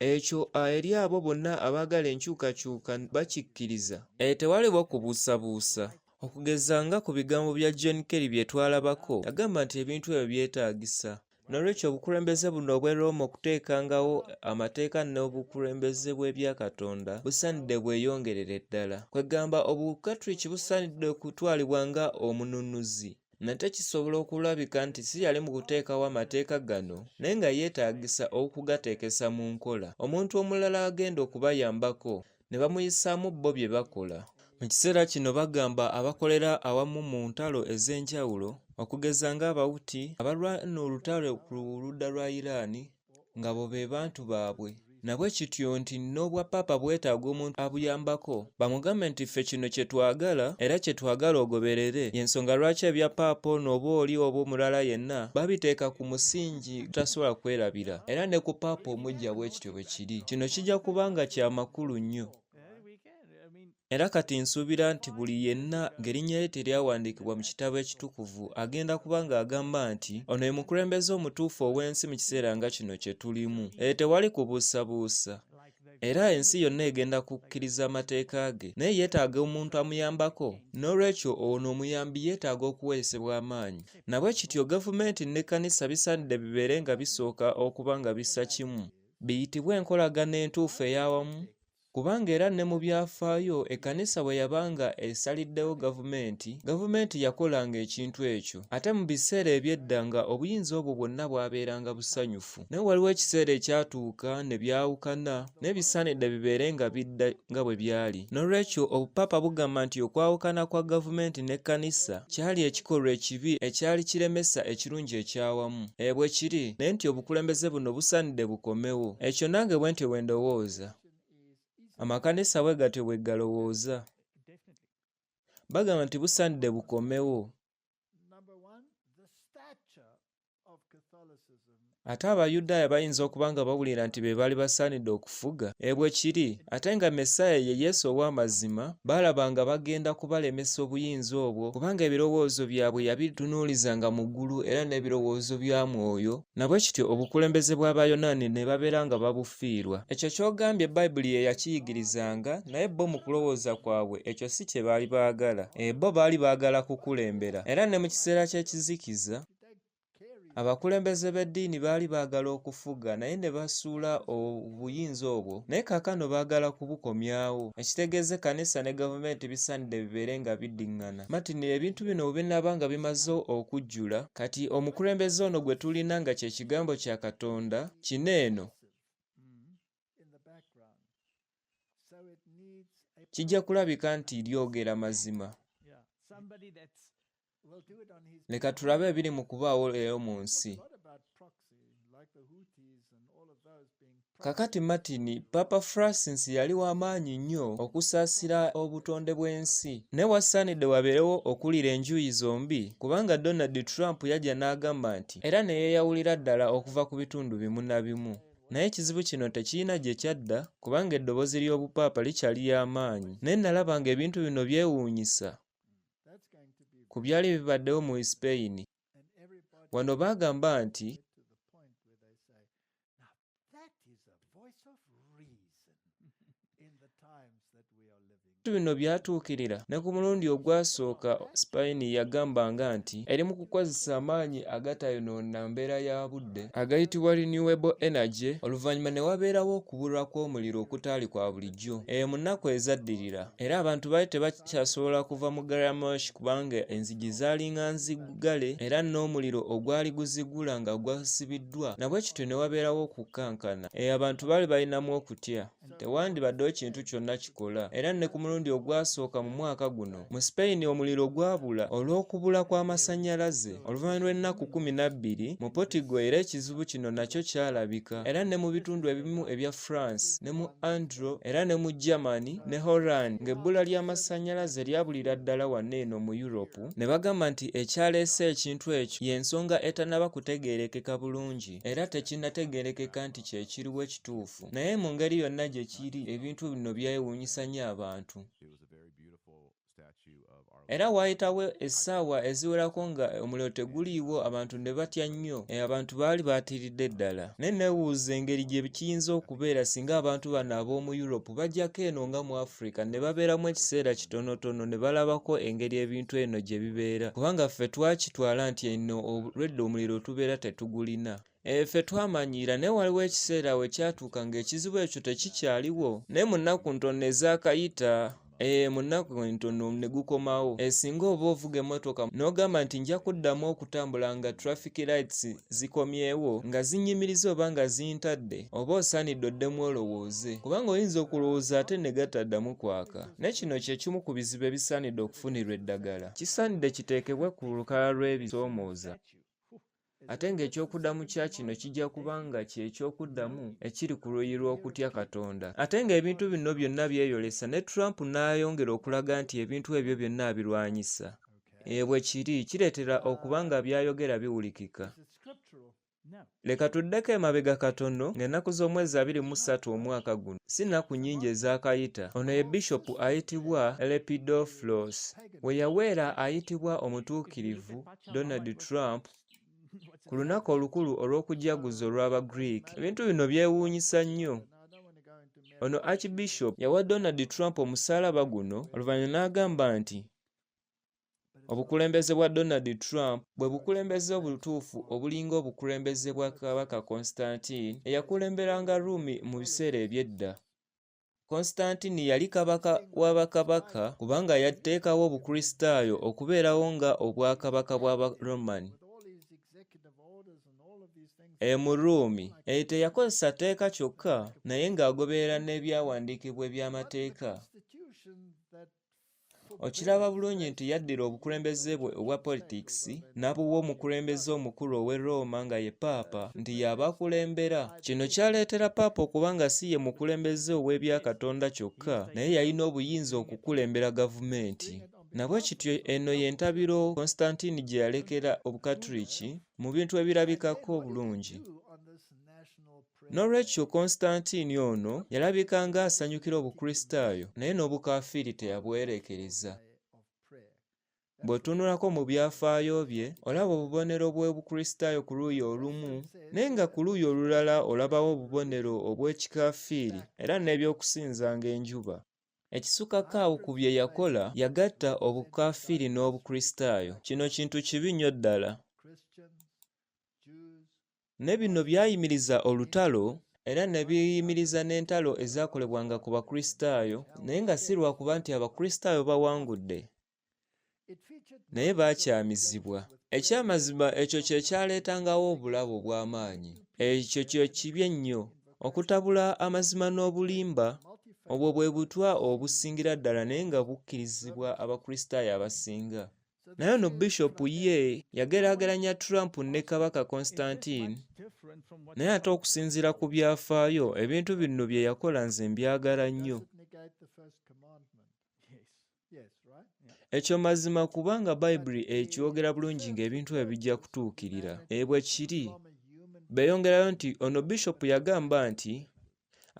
Ekyo eri abo bonna abaagala enkyukakyuka bakikkiriza. Tewaliwo kubuusabuusa. Okugeza nga ku bigambo bya John Kerry bye twalabako, yagamba nti ebintu ebyo byetaagisa. N'olwekyo obukulembeze buno obw'e Roma okuteekangawo amateeka n'obukulembeze bw'ebya Katonda busaanidde bweyongerere ddala. Kwegamba Obukatoliki busaanidde okutwalibwa nga omununuzi. Nate kisobola okulabika nti si yali mu kuteekawo amateeka gano, naye nga yeetaagisa okugateekesa mu nkola. Omuntu omulala agenda okubayambako ne bamuyisaamu bo bye bakola. Mu kiseera kino bagamba abakolera awamu mu ntalo ez'enjawulo, okugeza ng'Abawuti abalwana olutalo ku ludda lwa Iran nga bo be bantu baabwe. Nabwe kityo nti n'obwa Papa bwetaaga omuntu abuyambako, bamugambe nti ffe kino kye twagala era kye twagala ogoberere. Y'ensonga lwaki ebya Papa ono oba oli oba omulala yenna babiteeka ku musingi tasobola kwerabira, era ne ku Papa omujja bwe kityo bwe kiri. Kino kijja kuba nga kya makulu nnyo. Era kati nsuubira nti buli yenna ng'erinnya lye teryawandiikibwa mu kitabo ekitukuvu agenda kuba ng'agamba nti ono ye mukulembeze omutuufu ow'ensi mu kiseera nga kino kye tulimu. Tewali kubuusabuusa. Era ensi yonna egenda kukkiriza amateeka ge, naye yeetaaga omuntu amuyambako. N'olwekyo ono omuyambi yeetaaga okuweesebwa amaanyi. Nabwe kityo gavumenti n'ekkanisa bisaanidde bibeere nga bisooka okuba nga bissa kimu. Biyitibwe enkolagana entuufu ey'awamu. Kubanga era ne mu byafaayo ekkanisa bwe yabanga esaliddewo gavumenti yakolanga ekintu ekyo. Ate mu biseera eby'edda nga obuyinza obwo bwonna bwabeeranga busanyufu. Naye waliwo ekiseera ekyatuuka ne byawukana, n'ebisaanidde bibeere nga bidda nga bwe byali. N'olwekyo obupapa bugamba nti okwawukana kwa gavumenti n'ekkanisa kyali ekikolwa ekibi ekyali kiremesa ekirungi ekyawamu. Bwe kiri naye nti obukulembeze buno busaanidde bukomewo. Ekyo nange bwe ntyo bwe ndowooza. Amakanisa bwe gatyo bwe galowooza. Bagamba nti busaanidde bukomewo. Ate Abayudaaya bayinza okuba nga bawulira nti be baali basaanidde okufuga. Bwe kiri ate nga Mesaya ye Yesu ow'amazima, baalaba nga bagenda kubalemesa obuyinza obwo kubanga ebirowoozo byabwe yabitunuulizanga mu ggulu era n'ebirowoozo bya Mwoyo. Nabwe kityo obukulembeze bw'Abayonaani ne babeera nga babufiirwa. Ekyo ky'ogambye Bayibuli ye yakiyigirizanga, naye bo mu kulowooza kwabwe ekyo si kye baali baagala. Bo baali baagala kukulembera. Era ne mu kiseera ky'ekizikiza abakulembeze b'eddiini baali baagala okufuga naye ne basuula obuyinza obwo, naye kaakano baagala kubukomyawo. Ekitegeeza ekkanisa ne gavumenti bisaanidde bibeere nga biddiŋŋana. Martin, ebintu bino bwe binaaba nga bimaze okujjula, kati omukulembeze ono gwe tulina nga kye kigambo kya Katonda, kino eno kijja kulabika nti lyogera mazima. Leka tulabe ebiri mu kubaawo leero mu nsi. Kakati Martin, Papa Francis yali w'amaanyi nnyo okusaasira obutonde bw'ensi. Ne wasaanidde wabeerewo okulira enjuuyi zombi, kubanga Donald Trump yajja n'agamba nti era ne yeeyawulira ddala okuva ku bitundu bimu na bimu. Naye ekizibu kino tekirina gye kyadda kubanga eddoboozi ly'obupaapa likyali ly'amaanyi. Naye nalaba ng'ebintu bino byewuunyisa ku byali bibaddewo mu Spain. Wano baagamba nti bino byatuukirira ne ku mulundi ogwasooka Spain yagambanga nti eri mu kukozesa amaanyi agatayonoona mbeera ya budde agayitibwa renewable energy, oluvannyuma ne wabeerawo okubulwa kw'omuliro okutaali kwa bulijjo mu nnaku ezaddirira. Era abantu baali tebakyasobola kuva mu garamoshi kubanga enzigi zaalinga nzigale era n'omuliro ogwali guzigula nga gwasibiddwa. Nabwe kityo ne wabeerawo okukankana. Abantu baali balinamu okutya. Tewandibaddewo kintu kyonna kikola. Era ne ku mulundi ogwasooka mu mwaka guno mu Spain omuliro gwabula olw'okubula kw'amasannyalaze oluvannyuma lw'ennaku 12 mu Portugal. Era ekizibu kino nakyo kyalabika era ne mu bitundu ebimu ebya France ne mu Andro era ne mu Germany ne Holland ng'ebbula ly'amasannyalaze lyabulira ddala wano eno mu Europe. Ne bagamba nti ekyaleese ekintu ekyo y'ensonga etannaba kutegeerekeka bulungi era tekinnategeerekeka nti kye kiriwo ekituufu. Naye mu ngeri yonna gye kiri ebintu bino byewuunyisa nnyo abantu. Era waayitawo essaawa eziwerako nga omuliro teguliiwo, abantu ne batya nnyo. Abantu baali baatiridde ddala. Naye neewuuza engeri gye kiyinza okubeera singa abantu bano ab'omu Europe bajjako eno nga mu Africa ne babeeramu ekiseera kitonotono ne balabako engeri ebintu eno gye bibeera. Kubanga ffe twakitwala nti eno olwedda omuliro tubeera tetugulina. Ffe twamanyiira naye waliwo ekiseera we kyatuuka ng'ekizibu ekyo tekikyaliwo. Naye mu nnaku ntono ezaakayita mu nnaku ntono ne gukomawo. Singa oba ovuga emmotoka n'ogamba nti nja kuddamu okutambula nga traffic lights zikomyewo nga zinnyimiriza oba nga zintadde, oba osaanidde oddemu olowooze kubanga oyinza okulowooza ate ne gataddamu kwaka. Ne kino kye kimu ku bizibu ebisaanidde okufunirwa eddagala. Kisaanidde kiteekebwe ku lukalala lw'ebisoomooza. Ate ng'ekyokuddamu kya kino kijja kuba nga ky'ekyokuddamu ekiri ku luuyi lw'okutya Katonda. Ate ng'ebintu bino byonna byeyolesa ne Trump n'ayongera okulaga nti ebintu ebyo byonna abirwanyisa. Bwe kiri kireetera okuba nga byayogera biwulikika. No. Leka tuddeko emabega katono ng'ennaku z'omwezi 23 omwaka guno si nnaku nnyingi ezaakayita ono ye bishopu ayitibwa Lepidopoulos we yaweera ayitibwa omutuukirivu Donald Trump ku lunaku olukulu olw'okujaguza olw'Abagreek. Ebintu bino byewuunyisa nnyo. Ono Archbishop yawa Donald Trump omusaalaba guno oluvannyuma n'agamba nti obukulembeze bwa Donald Trump bwe bukulembeze obutuufu obulinga obukulembeze bwa Kabaka Constantine eyakulemberanga Rumi mu biseera eby'edda. Constantine yali kabaka w'abakabaka kubanga yatteekawo obukristaayo okubeerawo nga obwakabaka bw'Abaroman. Mu Rumi eyo teyakozesa tteeka kyokka naye ng'agoberera n'ebyawandiikibwa eby'amateeka. Okiraba bulungi nti yaddira obukulembeze bwe obwa politikisi n'abuwa omukulembeze omukulu ow'e Roma nga ye Paapa nti y'abakulembera. Kino kyaleetera Paapa okubanga si ye mukulembeze ow'ebya Katonda kyokka naye yalina obuyinza okukulembera gavumenti. Nabwe kityo eno y'entabiro Constantine gye yalekera Obukatuliki mu bintu ebirabikako obulungi. N'olwekyo Constantine ono yalabika ng'asanyukira obukristaayo naye n'obukafiiri teyabwerekereza. Bw'otunulako mu byafaayo bye olaba obubonero bw'obukristaayo ku luuyi olumu naye nga ku luuyi olulala olabawo obubonero obw'ekikafiiri era n'ebyokusinzanga enjuba. Ekisukako awo ku bye yakola yagatta obukafiiri n'obukristaayo. Kino kintu kibi nnyo ddala. Ne bino byayimiriza olutalo era ne biyimiriza n'entalo ezaakolebwanga ku bakristaayo naye nga si lwakuba nti abakristaayo bawangudde naye baakyamizibwa. Ekyamazima ekyo kye kyaleetangawo obulabe obw'amaanyi. Ekyo kyo kibi ennyo. Okutabula amazima n'obulimba obwo bwe butwa obusingira ddala naye nga bukkirizibwa abakristaayo abasinga. Naye ono bishopu ye yageraageranya Trump ne Kabaka Constantine naye ate okusinziira ku byafaayo ebintu bino bye yakola nze mbyagala nnyo. Ekyo mazima kubanga Bayibuli ekyogera bulungi ng'ebintu ebijja kutuukirira. Bwe kiri. Beeyongerayo nti ono bishopu yagamba nti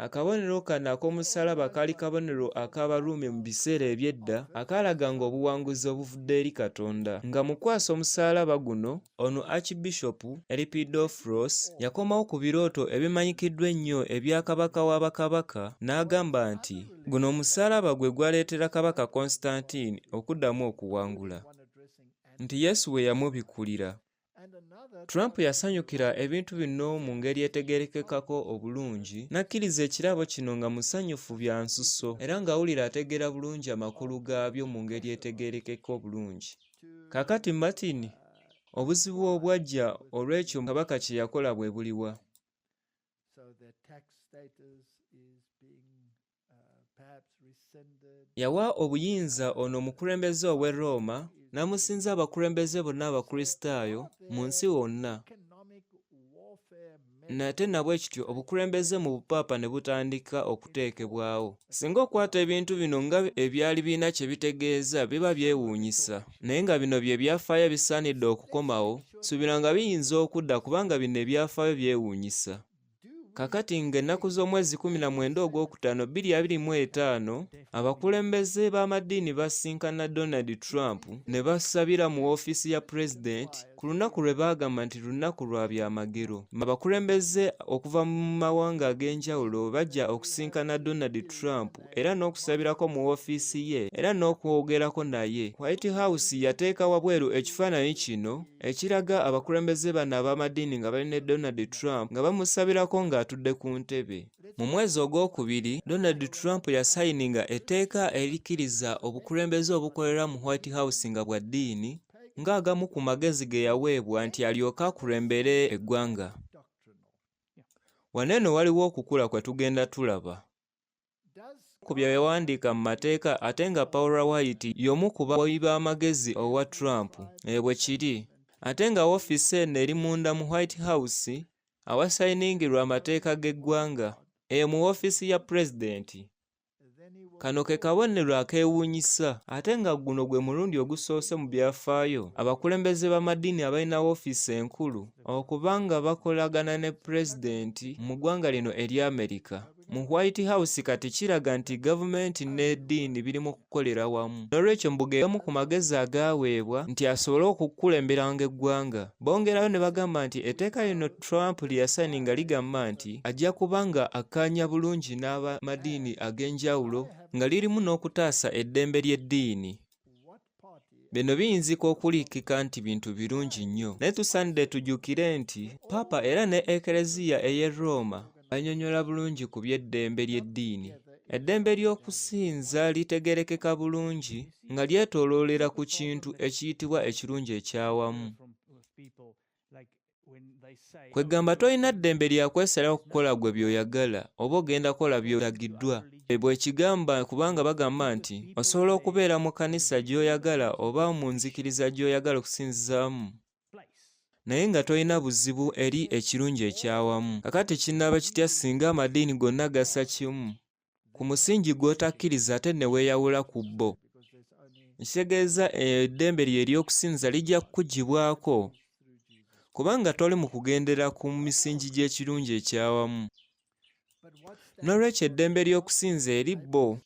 akabonero kano ak'omusaalaba kaali kabonero ak'Abaruumi mu biseera eby'edda akaalaganga obuwanguzi obuvudde eri Katonda. Nga mu kwasa omusaalaba guno ono Archbishopu Lepidopoulos yakomawo ku birooto ebimanyikiddwa ennyo ebya kabaka w'abakabaka n'agamba nti guno omusaalaba gwe gwaleetera Kabaka Constantine okuddamu okuwangula nti Yesu we yamubikulira. Trump yasanyukira ebintu bino mu ngeri etegerekekako obulungi n'akkiriza ekirabo kino nga musanyufu bya nsusso era ng'awulira ategeera bulungi amakulu gaabyo mu ngeri etegerekeka obulungi. Kaakati Martin, obuzibu obwajja olw'ekyo kabaka kye yakola bwe buliwa? Yawa obuyinza ono omukulembeze ow'e Roma n'amusinza abakulembeze bonna abakristaayo mu nsi wonna. Nate nabwe kityo obukulembeze mu bupaapa ne butandika okuteekebwawo. Singa okwata ebintu bino nga ebyali birina kye bitegeeza biba byewuunyisa. Naye nga bino bye byafaayo bisaanidde okukomawo, suubira nga biyinza okudda kubanga bino ebyafaayo byewuunyisa. Kakati ng'ennaku z'omwezi 19 ogwokutaano 2025 abakulembeze b'amaddiini basinkana Donald Trump ne basabira mu woofiisi ya pulezidenti ku lunaku lwe baagamba nti lunaku lwa byamagero. Abakulembeze okuva mu mawanga ag'enjawulo bajja okusinkana Donald Trump era n'okusabirako mu woofiisi ye era n'okwogerako naye. White House yateeka wabweru ekifaananyi kino ekiraga abakulembeze bano ab'amaddiini nga bali ne Donald Trump nga bamusabirako ng'atudde ku ntebe. Mu mwezi ogwokubiri Donald Trump yasayininga etteeka erikkiriza obukulembeze obukolera mu White House nga bwa ddiini ng'agamu ku magezi ge yaweebwa nti alyoke akulembere eggwanga. Waneeno waliwo okukula kwe tugenda tulaba. Ku bye yawandiika mu mateeka ate nga Paula White y'omu ku bawabi b'amagezi owa Trump. Bwe kiri. Ate nga woofiisi eno eri munda mu White House awasayiningirwa amateeka g'eggwanga. Mu woofiisi ya pulezidenti. Kano ke kabonero akeewuunyisa ate nga guno gwe mulundi ogusoose mu byafaayo abakulembeze b'amaddiini abalina woofiisi enkulu okubanga bakolagana ne pulezidenti mu ggwanga lino erya Amerika. Mu White House kati kiraga nti gavumenti n'eddiini biri mu kukolera wamu. N'olwekyo mbugeemu ku magezi agaaweebwa nti asobole okukulemberanga eggwanga. Bongerayo ne bagamba nti etteeka lino Trump lye yasayininga ligamba nti ajja kubanga akkaanya bulungi n'abamadiini ag'enjawulo nga lirimu n'okutaasa eddembe ly'eddiini. Bino biyinzika okuliikika nti bintu birungi nnyo. Naye tusaanidde tujjukire nti Papa era ne Ekereziya ey'e Roma annyonnyola bulungi ku by'eddembe ly'eddiini. Eddembe ly'okusinza litegerekeka bulungi nga lyetooloolera ku kintu ekiyitibwa ekirungi ekyawamu. Kwegamba tolina ddembe lya kwesalawo okukola gwe by'oyagala oba ogenda kola by'olagiddwa. Bwe kigamba kubanga bagamba nti osobola okubeera mu kanisa gy'oyagala oba mu nzikiriza gy'oyagala okusinzizaamu naye nga tolina buzibu eri ekirungi ekyawamu. Kakati kinnaaba kitya singa amadiini gonna gassa kimu ku musingi gw'otakkiriza ate ne weeyawula ku bo. Kitegeeza eddembe lye ery'okusinza lijja kukugibwako kubanga toli mu kugendera ku misingi gy'ekirungi ekyawamu. N'olwekyo eddembe ly'okusinza eri bo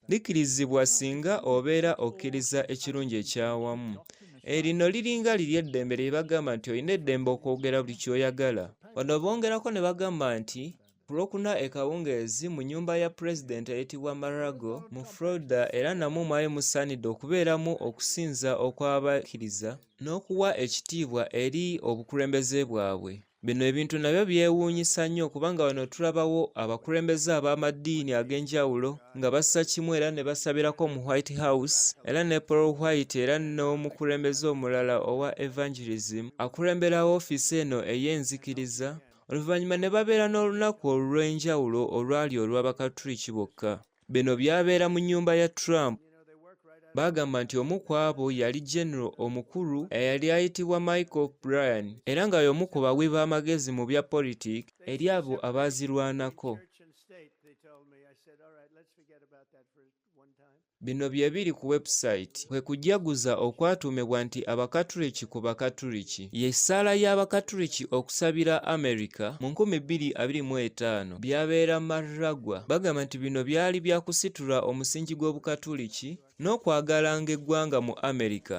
likkirizibwa singa obeera okkiriza ekirungi ekyawamu. Erino liringa liri eddembe lye bagamba nti olina eddembe okwogera buli ky'oyagala. Wano bongerako ne bagamba nti ku Lwokuna ekawungeezi mu nnyumba ya pulezidenti eyitibwa Mar-a-Lago mu Florida era namwo mwali musaanidde okubeeramu okusinza okw'abakkiriza n'okuwa ekitiibwa eri obukulembeze bwabwe. Bino ebintu nabyo byewuunyisa nnyo kubanga wano tulabawo abakulembeze ab'amaddiini ag'enjawulo nga bassa kimu era ne basabirako mu White House era ne Paul White era n'omukulembeze omulala owa evangelism akulembera woofiisi eno ey'enzikiriza. Oluvannyuma ne babeera n'olunaku olw'enjawulo olwali olw'Abakatuliki bokka. Bino byabeera mu nnyumba ya Trump. Bagamba nti omu ku abo yali General omukulu eyali ayitibwa Michael Bryan era nga y'omu ku bawi b'amagezi mu bya politiki eri abo abaazirwanako. Bino bye biri ku website kwe kujaguza okwatuumibwa nti Abakatuliki ku Bakatuliki y'essaala y'Abakatuliki okusabira Amerika mu 2025 byabeera Mar-a-Lago. Bagamba nti bino byali byakusitula omusingi gw'Obukatuliki n'okwagalanga eggwanga mu Amerika.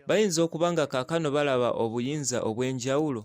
Bayinza okuba nga kaakano balaba obuyinza obw'enjawulo.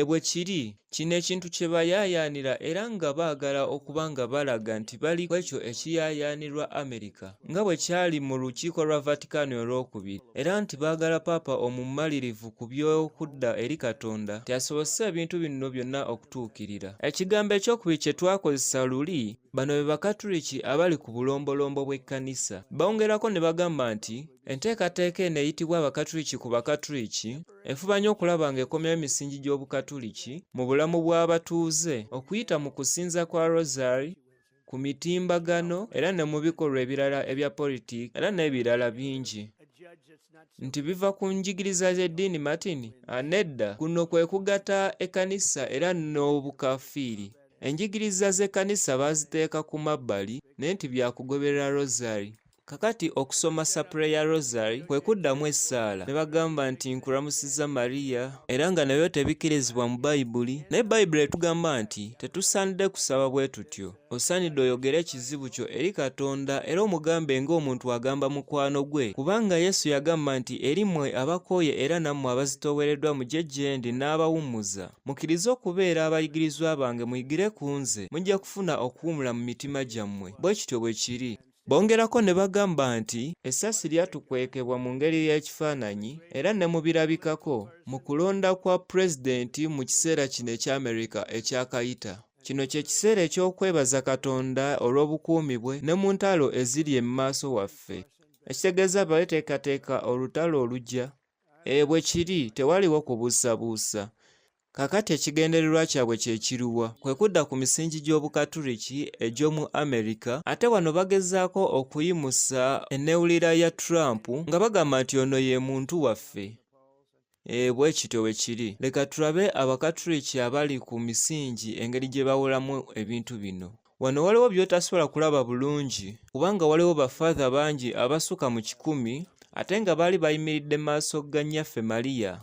Bwe kiri kino ekintu kye bayaayaanira era nga baagala okuba nga balaga nti bali ku ekyo ekiyaayaanirwa Amerika nga bwe kyali mu lukiiko lwa Vatican olwokubiri era nti baagala Papa omummalirivu ku by'okudda eri Katonda asobose ebintu bino byonna okutuukirira. Ekigambo ekyokubiri kye twakozesa luli bano be Bakatuliki abali ku bulombolombo bw'ekkanisa. Bongerako ne bagamba nti enteekateeka eno eyitibwa Abakatuliki ku Bakatuliki efuba nnyo okulaba ng'ekomyayo emisingi gy'Obukatuliki mu bulamu bw'abatuuze okuyita mu kusinza kwa Rosary, ku mitimbagano era ne mu bikolwa ebirala ebya politiki era n'ebirala bingi. Nti biva ku njigiriza z'eddiini Martin? Nedda, kuno kwe kugatta ekkanisa era n'obukafiiri. Enjigiriza z'ekkanisa baaziteeka ku mabbali naye nti byakugoberera Rosary. Kakati okusoma sapule ya Rosary kwe kuddamu essaala ne bagamba nti nkulamusiza Mariya era nga nabyo tebikkirizibwa mu Bayibuli. Naye Bayibuli etugamba nti tetusaanidde kusaba bwe tutyo. Osaanidde oyogere ekizibu kyo eri Katonda era omugambe ng'omuntu agamba mukwano gwe kubanga Yesu yagamba nti eri mmwe abakooye era nammwe abazitoowereddwa mujje gye ndi n'abawummuza. Mukkirize okubeera abayigirizwa bange muyigire ku nze mujja kufuna okuwumula mu mitima gyammwe. Bwe kityo bwe kiri. Bongerako ne bagamba nti essasi lyatukwekebwa mu ngeri y'ekifaananyi era ne mu birabikako mu kulonda kwa pulezidenti mu kiseera kino eky'Amerika ekyakayita. Kino kye kiseera eky'okwebaza Katonda olw'obukuumi bwe ne mu ntalo eziri mu maaso waffe. Ekitegeeza bateekateeka olutalo olujja. Bwe kiri tewaliwo kubuusabuusa. Kakati ekigendererwa kyabwe kye kiruwa kwe kudda ku misingi gy'Obukatuliki egy'omu Amerika ate wano bagezaako okuyimusa ennewulira ya Trump nga bagamba nti ono ye muntu waffe. Bwe kityo bwe kiri. Leka tulabe Abakatuliki abali ku misingi engeri gye bawolamu ebintu bino. Wano waliwo by'otasobola kulaba bulungi kubanga waliwo bafaatha bangi abasukka mu 100 ate nga baali bayimiridde maaso ga nnyaffe Maliya.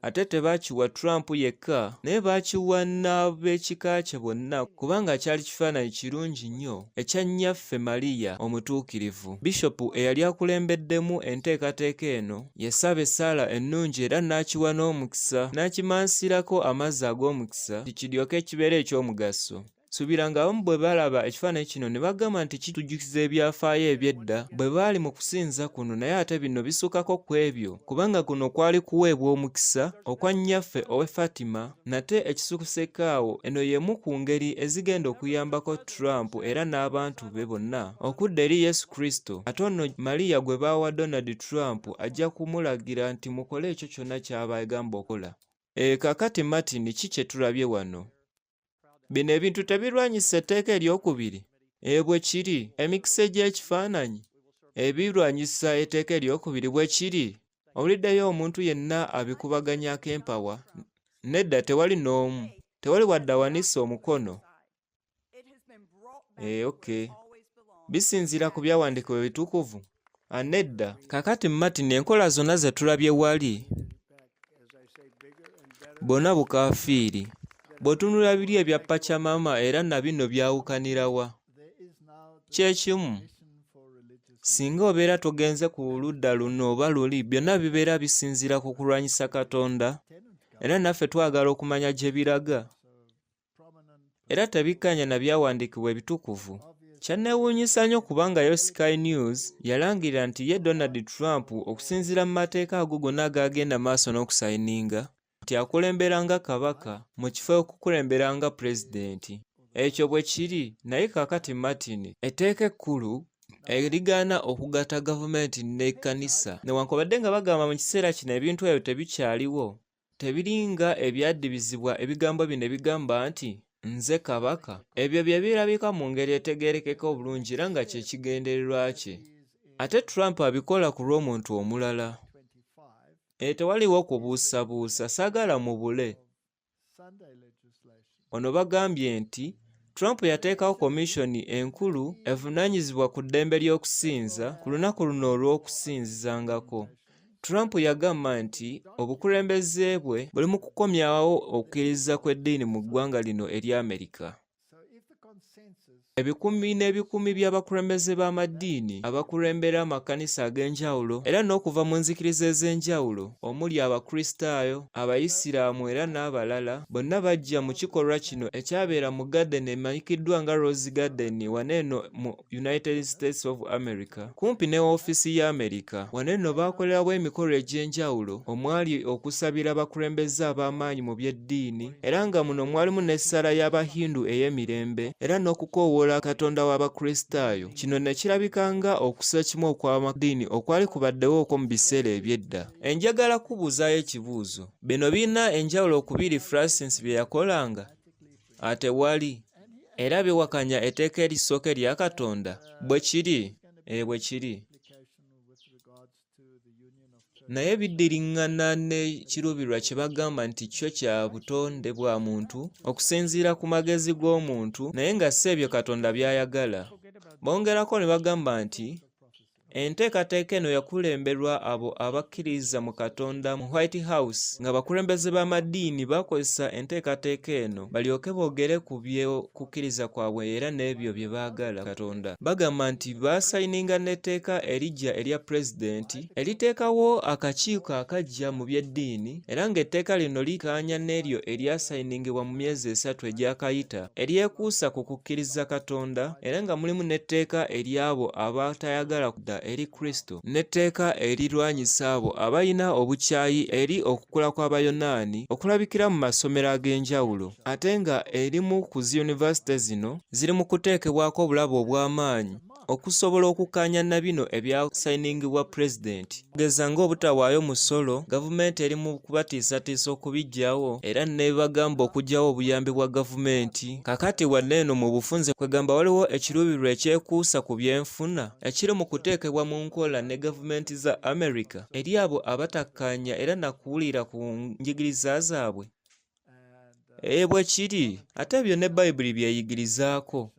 Ate tebaakiwa Trump yekka naye baakiwa n'ab'ekika kye bonna kubanga kyali kifaananyi kirungi nnyo ekya nnyaffe Maliya omutuukirivu. Bishopu eyali akulembeddemu enteekateeka eno ye Ssaabaessaala ennungi era n'akiwa n'omukisa n'akimaansirako amazzi ag'omukisa kiryoke kibeere eky'omugaso. Suubira ng'abamu bwe balaba ekifaananyi kino ne bagamba nti kitujjukiza ebyafaayo eby'edda bwe baali mu kusinza kuno, naye ate bino bisukkako ku ebyo kubanga kuno kwali kuweebwa omukisa okwa nnyaffe owe Fatima. Nate ekisukusekkaawo eno y'emu ku ngeri ezigenda okuyambako Trump era n'abantu be bonna okudda eri Yesu Kristo. Ate ono Maliya gwe baawa Donald Trump ajja kumulagira nti mukole ekyo kyonna ky'abagamba okola. Kaakati Martin, ki kye tulabye wano? Bino ebintu tebirwanyisa etteeka eryokubiri? Bwe kiri. Emikisa egy'ekifaananyi ebirwanyisa etteeka eryokubiri bwe kiri. Owuliddeyo omuntu yenna abikubaganyako empawa? Nedda, tewali n'omu. Tewali wadde awanise omukono. Okay. Bisinziira ku byawandiikibwa ebitukuvu? Nedda. Kaakati Martin, enkola zonna ze tulabye wali bonna bukaafiiri. Bw'otunula biri ebya Pachamama era na bino byawukanira wa? Kyekimu. Singa obeera togenze ku ludda luno oba luli, byonna bibeera bisinziira ku kulwanyisa Katonda era naffe twagala okumanya gye biraga. Era tebikkanya na byawandiikibwa ebitukuvu. Kyanneewuunyisa nnyo kubanga yo Sky News yalangirira nti ye Donald Trump okusinziira mu mateeka ago gonna agagenda maaso n'okusayininga nti akulemberanga kabaka mu kifo okukulemberanga pulezidenti. Ekyo bwe kiri, naye kaakati Martin, etteeka ekkulu erigaana okugatta gavumenti n'ekkanisa newankubadde nga bagamba mu kiseera kino ebintu ebyo tebikyaliwo, tebiringa ebyaddibizibwa ebigambo bino ebigamba nti nze kabaka. Ebyo bye birabika mu ngeri etegeerekeka obulungi era nga kye kigendererwa kye. Ate Trump abikola ku lw'omuntu omulala. Tewaliwo kubuusabuusa, saagala mubule. Ono bagambye nti Trump yateekawo komishoni enkulu evunaanyizibwa ku ddembe ly'okusinza ku lunaku luno olw'okusinzizangako. Trump yagamba nti obukulembeze bwe buli mu kukomyawo okukkiriza kw'eddiini mu ggwanga lino erya Amerika. Ebikumi n'ebikumi by'abakulembeze b'amaddiini abakulembera amakanisa ag'enjawulo era n'okuva mu nzikiriza ez'enjawulo omuli Abakristaayo, Abayisiraamu era n'abalala bonna bajja mu kikolwa kino ekyabeera mu Garden emanyikiddwa nga Rose Garden waneeno mu United States of America kumpi ne woofiisi ya Amerika. Waneeno baakolerawo emikolo egy'enjawulo omwali okusabira abakulembeze ab'amaanyi mu by'eddiini era nga muno mwalimu n'essala y'Abahindu ey'emirembe era n'okukoowa Katonda w'Abakristaayo. Kino ne kirabika nga okusa kimu okw'amaddiini okwali kubaddewo okwo mu biseera eby'edda. Njagala kubuuzaayo ekibuuzo. Bino birina enjawulo okubiri Francis bye yakolanga? Ate wali. Era biwakanya etteeka erisooka erya Katonda? Bwe kiri. Bwe kiri. Naye biddiriŋŋana n'ekiruubirirwa kye bagamba nti kyo kya butonde bwa muntu okusinziira ku magezi g'omuntu naye nga si ebyo Katonda by'ayagala. Bongerako ne bagamba nti enteekateeka eno yakulemberwa abo abakkiriza mu Katonda mu White House nga bakulembeze b'amaddiini bakozesa enteekateeka eno balyoke boogere ku by'okukkiriza kwabwe era n'ebyo bye baagala Katonda. Bagamba nti baasayininga n'etteeka erijja erya pulezidenti eriteekawo akakiiko akajja mu by'eddiini era ng'etteeka lino likaanya n'eryo eryasayiningibwa mu myezi 3 egyakayita eryekuusa ku kukkiriza Katonda era nga mulimu n'etteeka ery'abo abatayagala kudda eri Kristo n'etteeka erirwanyisa abo abalina obukyayi eri okukula kw'Abayonaani okulabikira mu masomero ag'enjawulo ate nga erimu ku ziyunivasite zino ziri mu kuteekebwako obulabe obw'amaanyi okusobola okukkaanya na bino ebyasayiningibwa pulezidenti. Kugeza ng'obutawaayo musolo, gavumenti eri mu kubatiisatiisa okubiggyawo era ne bagamba okuggyawo obuyambi bwa gavumenti. Kakati waneeno mu bufunze kwegamba waliwo ekiruubirirwa ekyekuusa ku byenfuna ekiri mu kuteekebwa mu nkola ne gavumenti za Amerika eri abo abatakkaanya era nakuwulira ku njigiriza zaabwe. Bwe kiri, ate ebyo ne Bayibuli byeyigirizaako.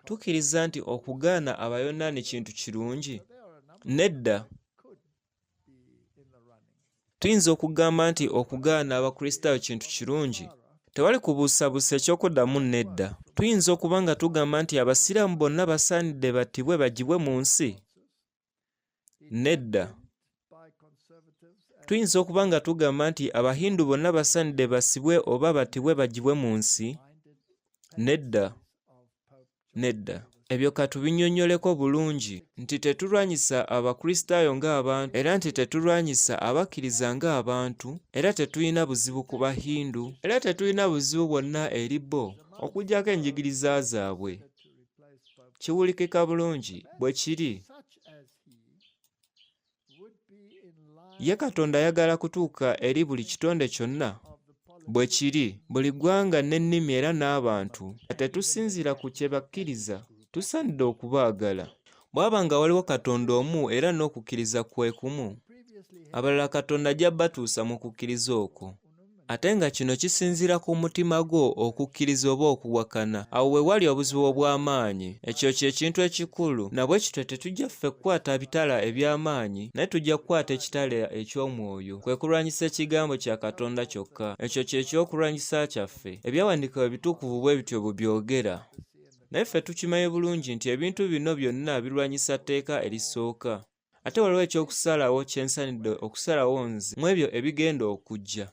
tukiriza nti okugaana abayonaani kintu kirungi? There are a number Nedda. could be in the running. Tuyinza okugamba nti okugaana abakristaayo kintu kirungi? Tewali kubuusabuusa eky'okuddamu nedda. Tuyinza okuba nga tugamba nti abasiraamu bonna basaanidde battibwe bagibwe mu nsi? Nedda. By conservatives and Tuyinza okuba nga tugamba nti abahindu bonna basaanidde basibwe oba battibwe bagibwe mu nsi? minded Nedda. of Pope John. Nedda. Ebyo katubinnyonnyoleko bulungi nti tetulwanyisa abakristaayo ng'abantu era nti tetulwanyisa abakkiriza ng'abantu era tetulina buzibu ku bahindu era tetulina buzibu bwonna eri bo okuggyako enjigiriza zaabwe. To replace Pope Kiwulikika bulungi bwe kiri. such as he would be in line Ye Katonda ayagala kutuuka eri buli kitonde kyonna of the politics bwe kiri, buli ggwanga n'ennimi era n'abantu. Tetusinziira ku kye bakkiriza, tusaanidde okubaagala. Bw'aba nga waliwo Katonda omu era n'okukkiriza kwe kumu, previously held abalala Katonda ajja batuusa mu kukkiriza okwo. Ate nga kino kisinziira ku mutima gwo okukkiriza oba okuwakana. Awo we wali obuzibu obw'amaanyi. Ekyo kye kintu ekikulu. Nabwe kityo tetujja ffe kukwata bitala eby'amaanyi, naye tujja kukwata ekitala eky'omwoyo. Kwe kulwanyisa ekigambo kya Katonda kyokka. Ekyo kye ky'okulwanyisa kyaffe. Ebyawandiikibwa ebitukuvu bwe bityo bwe byogera. Naye ffe tukimanyi bulungi nti ebintu bino byonna birwanyisa tteeka erisooka. Ate waliwo ekyokusalawo kye nsanidde okusalawo nze mu ebyo ebigenda okujja.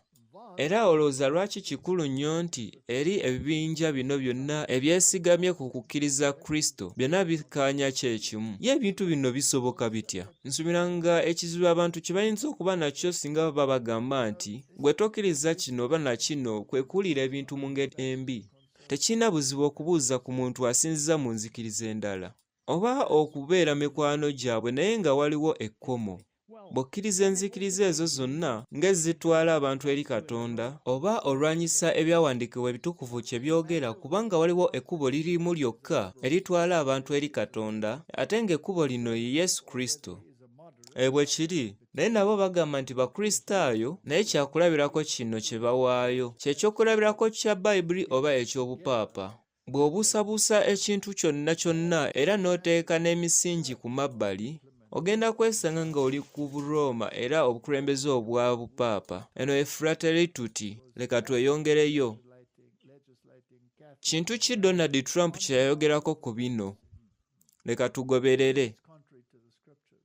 Era olowooza lwaki kikulu nnyo nti eri ebibinja bino byonna ebyesigamye ku kukkiriza Kristo byonna bikaanya kyekimu. Ye ebintu bino bisoboka bitya? Nsubira nga ekizibu abantu kye bayinza okuba nakyo singa baba bagamba nti gwe tokkiriza kino oba na kino kwe kuwulira ebintu mu ngeri embi. Tekirina buzibu okubuuza ku muntu asinziza mu nzikiriza endala oba okubeera mikwano gyabwe naye nga waliwo ekkomo. Bw'okkiriza enzikiriza ezo zonna ng'ezitwala abantu eri Katonda oba olwanyisa ebyawandiikibwa ebitukuvu kye byogera kubanga waliwo ekkubo lirimu lyokka eritwala abantu eri Katonda ate ng'ekkubo lino ye Yesu Kristo. Bwe kiri naye nabo bagamba nti bakristaayo naye kyakulabirako kino kye bawaayo kyekyokulabirako kya Bayibuli oba eky'obupaapa. Bw'obuusabuusa ekintu kyonna kyonna era n'oteeka n'emisingi ku mabbali ogenda kwesanga nga oli ku Burooma era obukulembeze obwa bupaapa. Eno efrateri tuti leka tweyongereyo. legislating Catholic Kintu ki Donald Trump kye yayogerako ku bino? Leka tugoberere. contrary to the scriptures.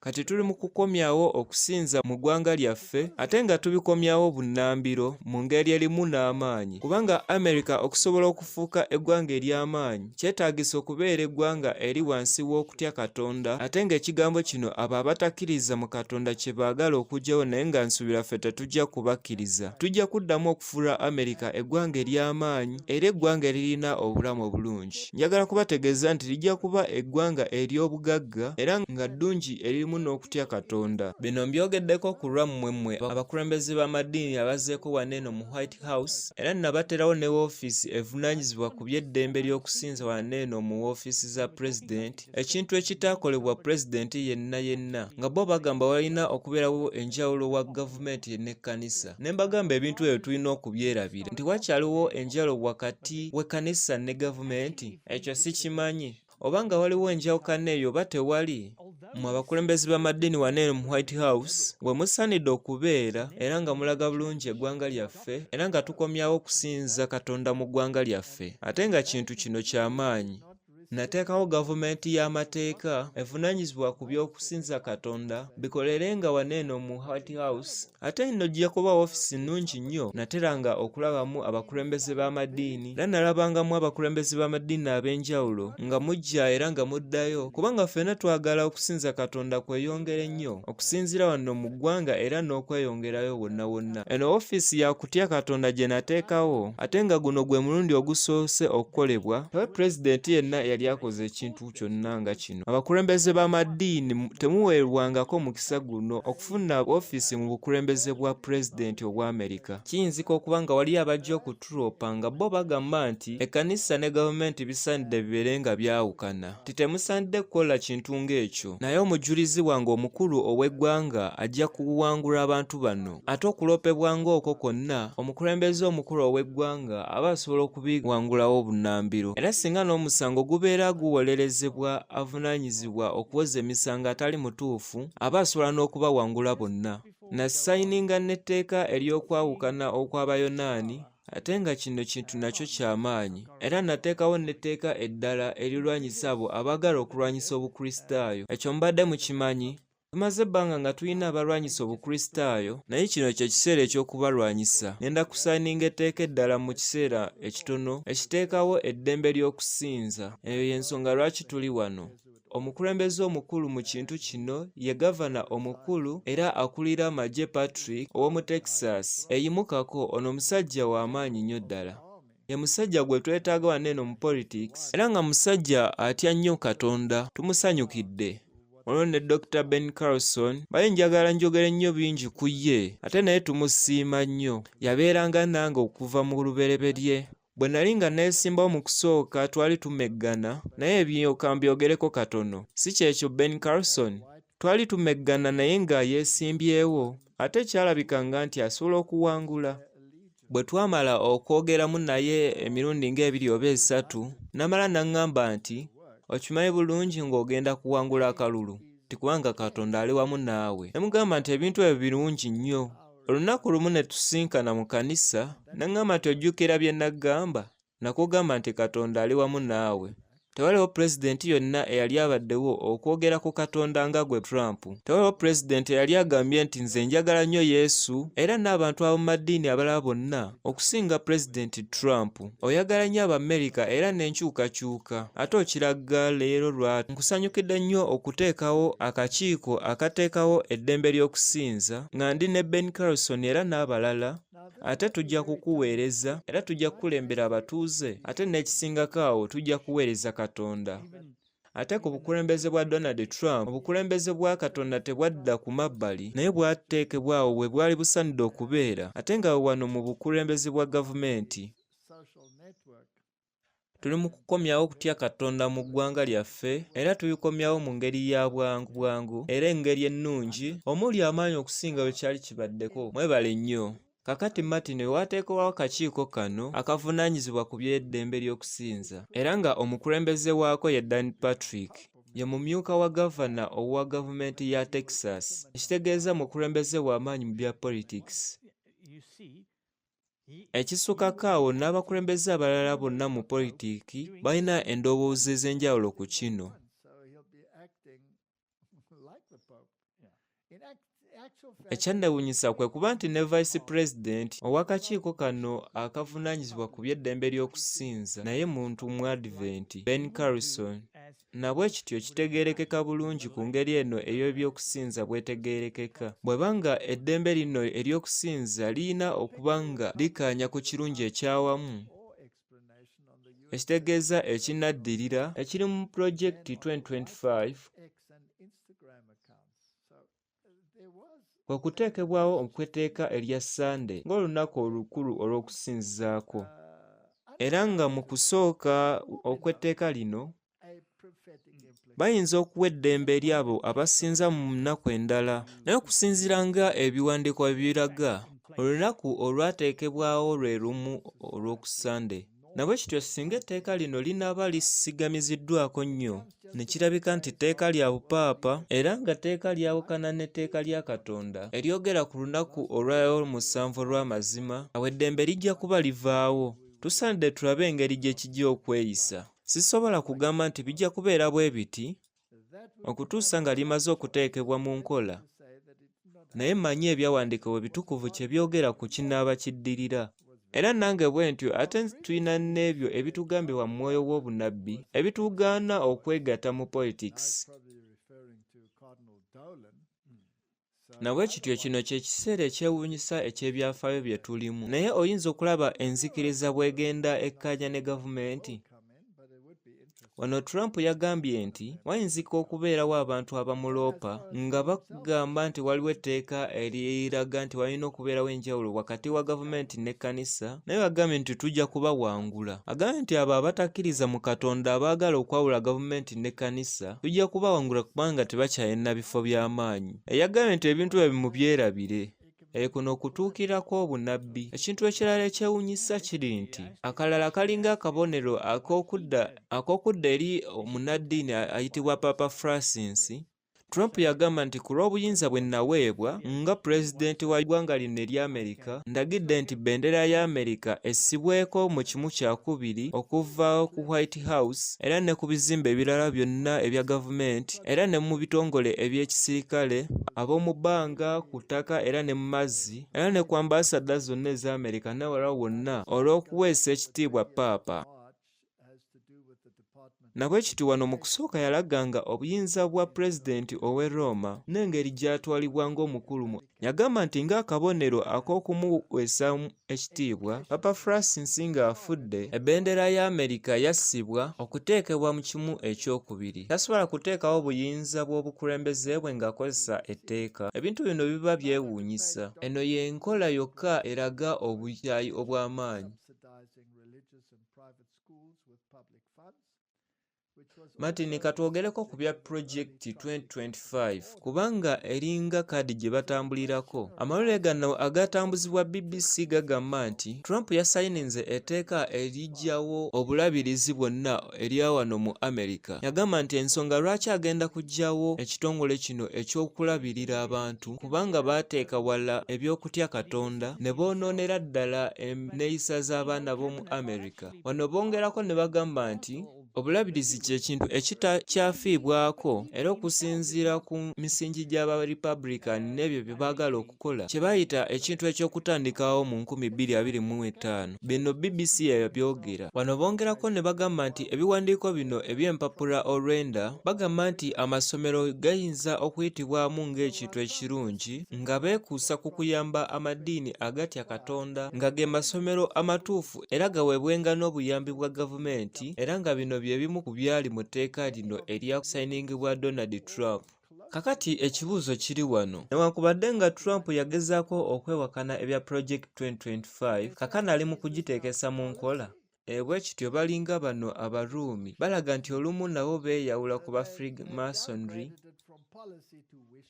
Kati tuli mu kukomyawo okusinza mu ggwanga lyaffe ate nga tubikomyawo bunnambiro mu ngeri erimu n'amaanyi. Kubanga Amerika okusobola okufuuka eggwanga ery'amaanyi kyetaagisa okubeera eggwanga eri wansi w'okutya Katonda ate ng'ekigambo kino abo abatakkiriza mu Katonda kye baagala okuggyawo naye nga nsubira ffe tetujja kubakkiriza. Tujja kuddamu okufuula Amerika eggwanga ery'amaanyi era eggwanga eririna obulamu obulungi. Njagala kubategeeza nti lijja kuba eggwanga ery'obugagga era nga ddungi eririmu n'okutya Katonda. Bino mbyogeddeko ku lwammwe abakulembeze b'amaddiini abazzeeko wano eno mu White House era nabaterawo ne woofiisi evunaanyizibwa ku by'eddembe ly'okusinza wano eno mu woofiisi za pulezidenti, ekintu ekitaakolebwa pulezidenti yenna nga bo bagamba walina okubeerawo enjawulo wa gavumenti n'ekkanisa. Ne mbagamba ebintu ebyo tulina okubyerabira nti wakyaliwo enjawulo wakati w'ekkanisa ne gavumenti. Ekyo sikimanyi obanga waliwo enjawukana eyo oba tewali. Mu abakulembeze b'amaddiini wano eno mu White House bwe musaanidde okubeera era nga mulaga bulungi eggwanga lyaffe era nga tukomyawo okusinza Katonda mu ggwanga lyaffe ate nga kintu kino ky'amaanyi. Nateekawo gavumenti y'amateeka evunaanyizibwa ku by'okusinza Katonda bikolerenga wano eno mu White House ate nno ojja kuba woofiisi nnungi nnyo. Nateranga okulabamu abakulembeze b'amaddiini era nalabangamu abakulembeze b'amaddiini ab'enjawulo nga mujja era nga muddayo kubanga ffenna twagala okusinza Katonda kweyongere nnyo okusinzira wano mu ggwanga era n'okweyongerayo wonna. Eno woofiisi ya kutya Katonda gye nateekawo ate nga guno gwe mulundi ogusoose okukolebwa. Pulezidenti yenna yali yali akoze ekintu kyonna nga kino. Abakulembeze b'amaddiini temuweerwangako mukisa guno okufuna ofiisi mu bukulembeze bwa pulezidenti obwa Amerika. Kiyinzika okuba nga wali abajja okutulopa nga bo bagamba nti ekkanisa ne gavumenti bisaanidde bibeere nga byawukana. Temusaanidde kukola kintu ng'ekyo. Naye omujulizi wange omukulu ow'eggwanga ajja kuwangula abantu bano. Ate okulopebwa ng'okwo kwonna, omukulembeze omukulu ow'eggwanga aba asobola okubiwangulawo bunnambiro. Era singa n'omusango gubeera guwolerezebwa avunaanyizibwa okuwoza emisango atali mutuufu, aba asobola n'okubawangula bonna. Nasayininga n'etteeka ery'okwawukana okw'Abayonaani, ate nga kino kintu nakyo ky'amaanyi. Era nateekawo n'etteeka eddala erirwanyisa abo abaagala okulwanyisa obukristaayo. Ekyo mbadde mukimanyi. Tumaze ebbanga nga tulina abalwanyisa obukristaayo, naye kino kye kiseera eky'okubalwanyisa. Ngenda kusayininga etteeka eddala mu kiseera ekitono ekiteekawo eddembe ly'okusinza. Eyo y'ensonga lwaki tuli wano. Omukulembeze omukulu mu kintu kino ye gavana omukulu era akulira amagye Patrick ow'omu Texas. Eyimukako, ono omusajja w'amaanyi nnyo ddala. Ye musajja gwe twetaaga wano eno mu politics, era nga musajja atya nnyo Katonda. Tumusanyukidde. Olwo ne Dr. Ben Carlson baye njagala njogere nnyo bingi ku ye, ate naye tumusiima nnyo. Yabeeranga nange okuva mu lubereberye. Bwe nali nga neesimbawo mu kusooka twali tumeggana, naye ebyo kambyogereko katono. Si kyekyo Ben Carlson, twali tumeggana naye nga yeesimbyewo, ate kyalabikanga nti asobola okuwangula. Bwe twamala okwogeramu naye emirundi ng'ebiri oba esatu, namala n'aŋŋamba nti, okimanyi bulungi ng'ogenda kuwangula akalulu, tikubanga Katonda ali wamu naawe. Ne mugamba nti ebintu ebyo birungi nnyo. Olunaku lumu ne tusinkana mu kanisa, n'aŋŋamba nti ojjukira bye naggamba, nakugamba nti Katonda ali wamu naawe. Tewaliwo pulezidenti yonna eyali abaddewo okwogera ku Katonda nga gwe Trump. Tewaliwo pulezidenti eyali agambye nti nze njagala nnyo Yesu era n'abantu ab'omu maddiini abalala bonna okusinga pulezidenti Trump. Oyagala nnyo Abamerika era n'enkyukakyuka. Ate okiraga leero lwatu. Nkusanyukidde nnyo okuteekawo akakiiko akateekawo eddembe ly'okusinza nga ndi ne Ben Carlson era n'abalala. Ate tujja kukuweereza era tujja kukulembera abatuuze, ate n'ekisingako awo tujja kuweereza Katonda. Ate ku bukulembeze bwa Donald Trump, obukulembeze bwa Katonda tebwadda ku mabbali, naye bwateekebwawo bwe bwali busaanidde okubeera, ate nga wano mu bukulembeze bwa gavumenti. Tuli mu kukomyawo okutya Katonda mu ggwanga lyaffe, era tubikomyawo mu ngeri ya bwangu bwangu era engeri ennungi omuli amaanyi okusinga bwe kyali kibaddeko. Mwebale nnyo. Kakati Martin waateekwawo akakiiko kano akavunaanyizibwa ku by'eddembe ly'okusinza, era nga omukulembeze waako ye Dan Patrick, ye mumyuka wa gavana owa gavumenti ya Texas, ekitegeeza mukulembeze w'amaanyi mu bya politics. Ekisukako awo n'abakulembeze abalala bonna mu politiiki balina endowooza ez'enjawulo ku kino. Ekyannewuunyisa kwe kuba nti ne vice president ow'akakiiko kano akavunaanyizibwa ku by'eddembe ly'okusinza naye muntu mu Advent, Ben Carlson, nabwe kityo kitegeerekeka bulungi ku ngeri eno ey'ebyokusinza bwetegeerekeka. Bwe banga eddembe lino ery'okusinza lirina okuba nga likaanya ku kirungi ekyawamu, ekitegeeza ekinaddirira ekiri mu Project 2025, okuteekebwawo okweteeka erya Sunday ng'olunaku olukulu olw'okusinzizaako. Era nga mu kusooka okw'etteeka lino bayinza okuwa eddembe eri abo abasinza mu nnaku endala, naye okusinziira nga ebiwandiiko biraga, olunaku olwateekebwawo lwe lumu olw'okusande. Nabwe kityo singa etteeka lino linaaba lisigamiziddwako nnyo, ne kirabika nti tteeka lya bupaapa era nga tteeka lyawukana n'etteeka lya Katonda eryogera ku lunaku olw'omusanvu olw'amazima, awo eddembe lijja kuba livaawo. Tusaanidde tulabe engeri gye kijja okweyisa. Sisobola kugamba nti bijja kubeera bwe biti okutuusa nga limaze okuteekebwa mu nkola, naye mmanyi ebyawandiikibwa ebitukuvu kye byogera ku kinaaba kiddirira. Era nange bwe ntyo ate tulina n'ebyo ebitugambibwa mu mwoyo w'obunabbi ebitugaana okwegatta mu politics. Nabwe kityo kino kye kiseera ekyewuunyisa eky'ebyafaayo bye tulimu, naye oyinza okulaba enzikiriza bw'egenda ekkaanya ne gavumenti. Wano Trump yagambye nti wayinzika okubeerawo abantu abamuloopa nga bagamba nti waliwo etteeka eriraga nti walina okubeerawo enjawulo wakati wa gavumenti n'ekkanisa, naye agambye nti tujja kubawangula. Agambye nti abo abatakkiriza mu Katonda abaagala okwawula gavumenti n'ekkanisa tujja kubawangula kubanga tebakyalina bifo by'amaanyi. Yagambye nti ebintu ebyo mubyerabire. Kuno okutuukirako obunabbi. Ekintu ekirala ekyewuunyisa kiri nti akalala kalinga akabonero ak'okudda eri omunnaddiini ayitibwa Papa Francis. Trump yagamba nti ku lw'obuyinza bwe naweebwa nga pulezidenti wa ggwanga lino erya Amerika, ndagidde nti bendera ya Amerika essibweko mu kimu kyakubiri okuva ku White House era ne ku bizimbe ebirala byonna ebya gavumenti era ne mu bitongole eby'ekisirikale, ab'omu bbanga, ku ttaka era ne mu mazzi era ne ku ambasada zonna eza Amerika n'awalala wonna olw'okuweesa ekitiibwa Papa. Nabwe kiti wano mu kusooka yalaganga obuyinza bwa pulezidenti ow'e Roma n'engeri gy'atwalibwa ng'omukulu. Yagamba nti ng'akabonero ak'okumuweesa ekitiibwa, Papa Francis ng'afudde, ebendera ya Amerika yassibwa okuteekebwa mu kimu ekyokubiri. Tasobola kuteekawo obuyinza bw'obukulembeze bwe ng'akozesa etteeka. Ebintu bino biba byewuunyisa. Eno y'enkola yokka eraga obukyayi obw'amaanyi. Martin, katwogereko ku bya Project 2025 kubanga eringa kadi gye batambulirako. Amalule gano agatambuzibwa BBC gagamba nti Trump yasayininze etteeka eriggyawo obulabirizi bwonna erya wano mu Amerika. Yagamba nti ensonga lwaki agenda kuggyawo ekitongole kino ekyokulabirira abantu kubanga baateeka wala eby'okutya Katonda ne boonoonera ddala enneeyisa z'abaana b'omu Amerika. Wano bongerako ne bagamba nti obulabirizi ky'ekintu ekitakyafiibwako era okusinziira ku misingi gy'aba Republican n'ebyo bye baagala okukola kye bayita ekintu eky'okutandikawo mu 2025. Bino BBC yabyogera. Wano bongerako ne bagamba nti ebiwandiiko bino eby'empapula olwenda bagamba nti amasomero gayinza okuyitibwamu ng'ekintu ekirungi nga beekuusa ku kuyamba amaddiini agatya Katonda nga ge masomero amatuufu era gaweebwenga n'obuyambi bwa gavumenti era nga bino bye bimu ku byali mu tteeka lino erya kusayiningibwa Donald Trump. Kakati ekibuuzo kiri wano. Newankubadde nga Trump yagezaako okwewakana ebya Project 2025, kakana ali mu kugiteekesa mu nkola. Bwe kityo balinga bano Abaruumi balaga nti olumu nabo beeyawula ku ba Freemasonry